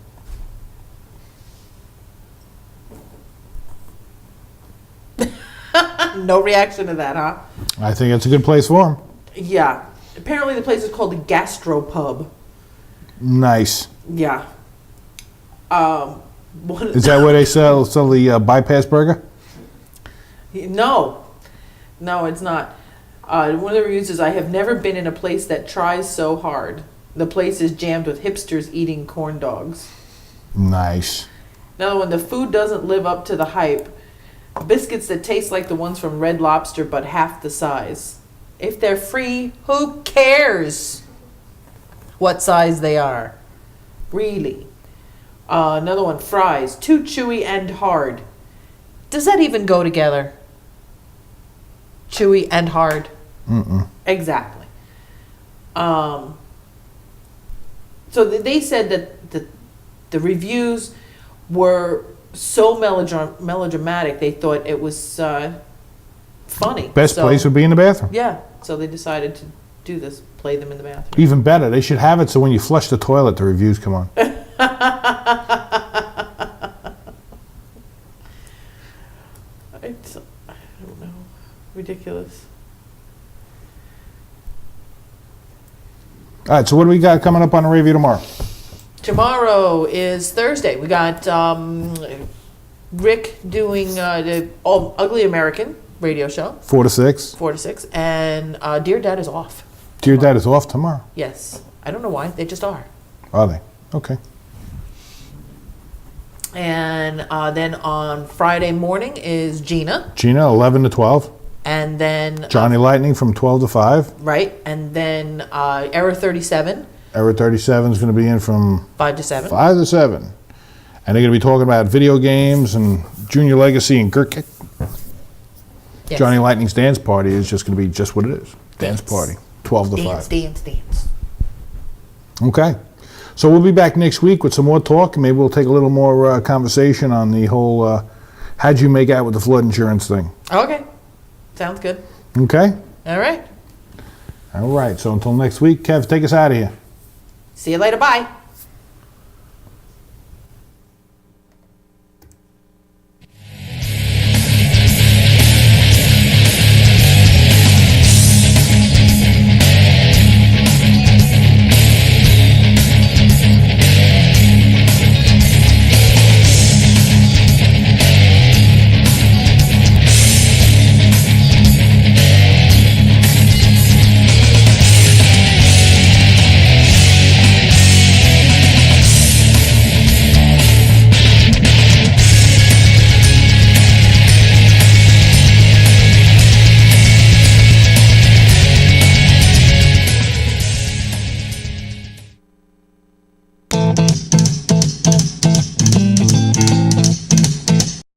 No reaction to that, huh? I think it's a good place for him. Yeah. Apparently the place is called the Gastropub. Nice. Yeah. Is that where they sell the bypass burger? No, it's not. One of the reviews is, I have never been in a place that tries so hard. The place is jammed with hipsters eating corn dogs. Nice. Another one, the food doesn't live up to the hype. Biscuits that taste like the ones from Red Lobster but half the size. If they're free, who cares what size they are? Really. Another one, fries, too chewy and hard. Does that even go together? Chewy and hard? Mm-mm. Exactly. So they said that the reviews were so melodramatic, they thought it was funny. Best place would be in the bathroom. Yeah, so they decided to do this, play them in the bathroom. Even better, they should have it so when you flush the toilet, the reviews come on. I don't know. Ridiculous. All right, so what do we got coming up on the review tomorrow? Tomorrow is Thursday. We got Rick doing the Ugly American radio show, 4 to 6. 4 to 6, and Dear Dad is off. Dear Dad is off tomorrow. Yes. I don't know why. They just are. Are they? Okay. And then on Friday morning is Gina. Gina, 11 to 12. And then... Johnny Lightning from 12 to 5. Right. And then Error 37. Error 37 is going to be in from 5 to 7. 5 to 7. And they're going to be talking about video games and Junior Legacy and Gurkit. Yes. Johnny Lightning's dance party is just going to be just what it is. Dance party. 12 to 5. Dance. Okay. So we'll be back next week with some more talk. Maybe we'll take a little more conversation on the whole how'd you make out with the flood insurance thing. Okay. Sounds good. Okay? All right. All right. So until next week, Kev, take us out of here. See you later. Bye.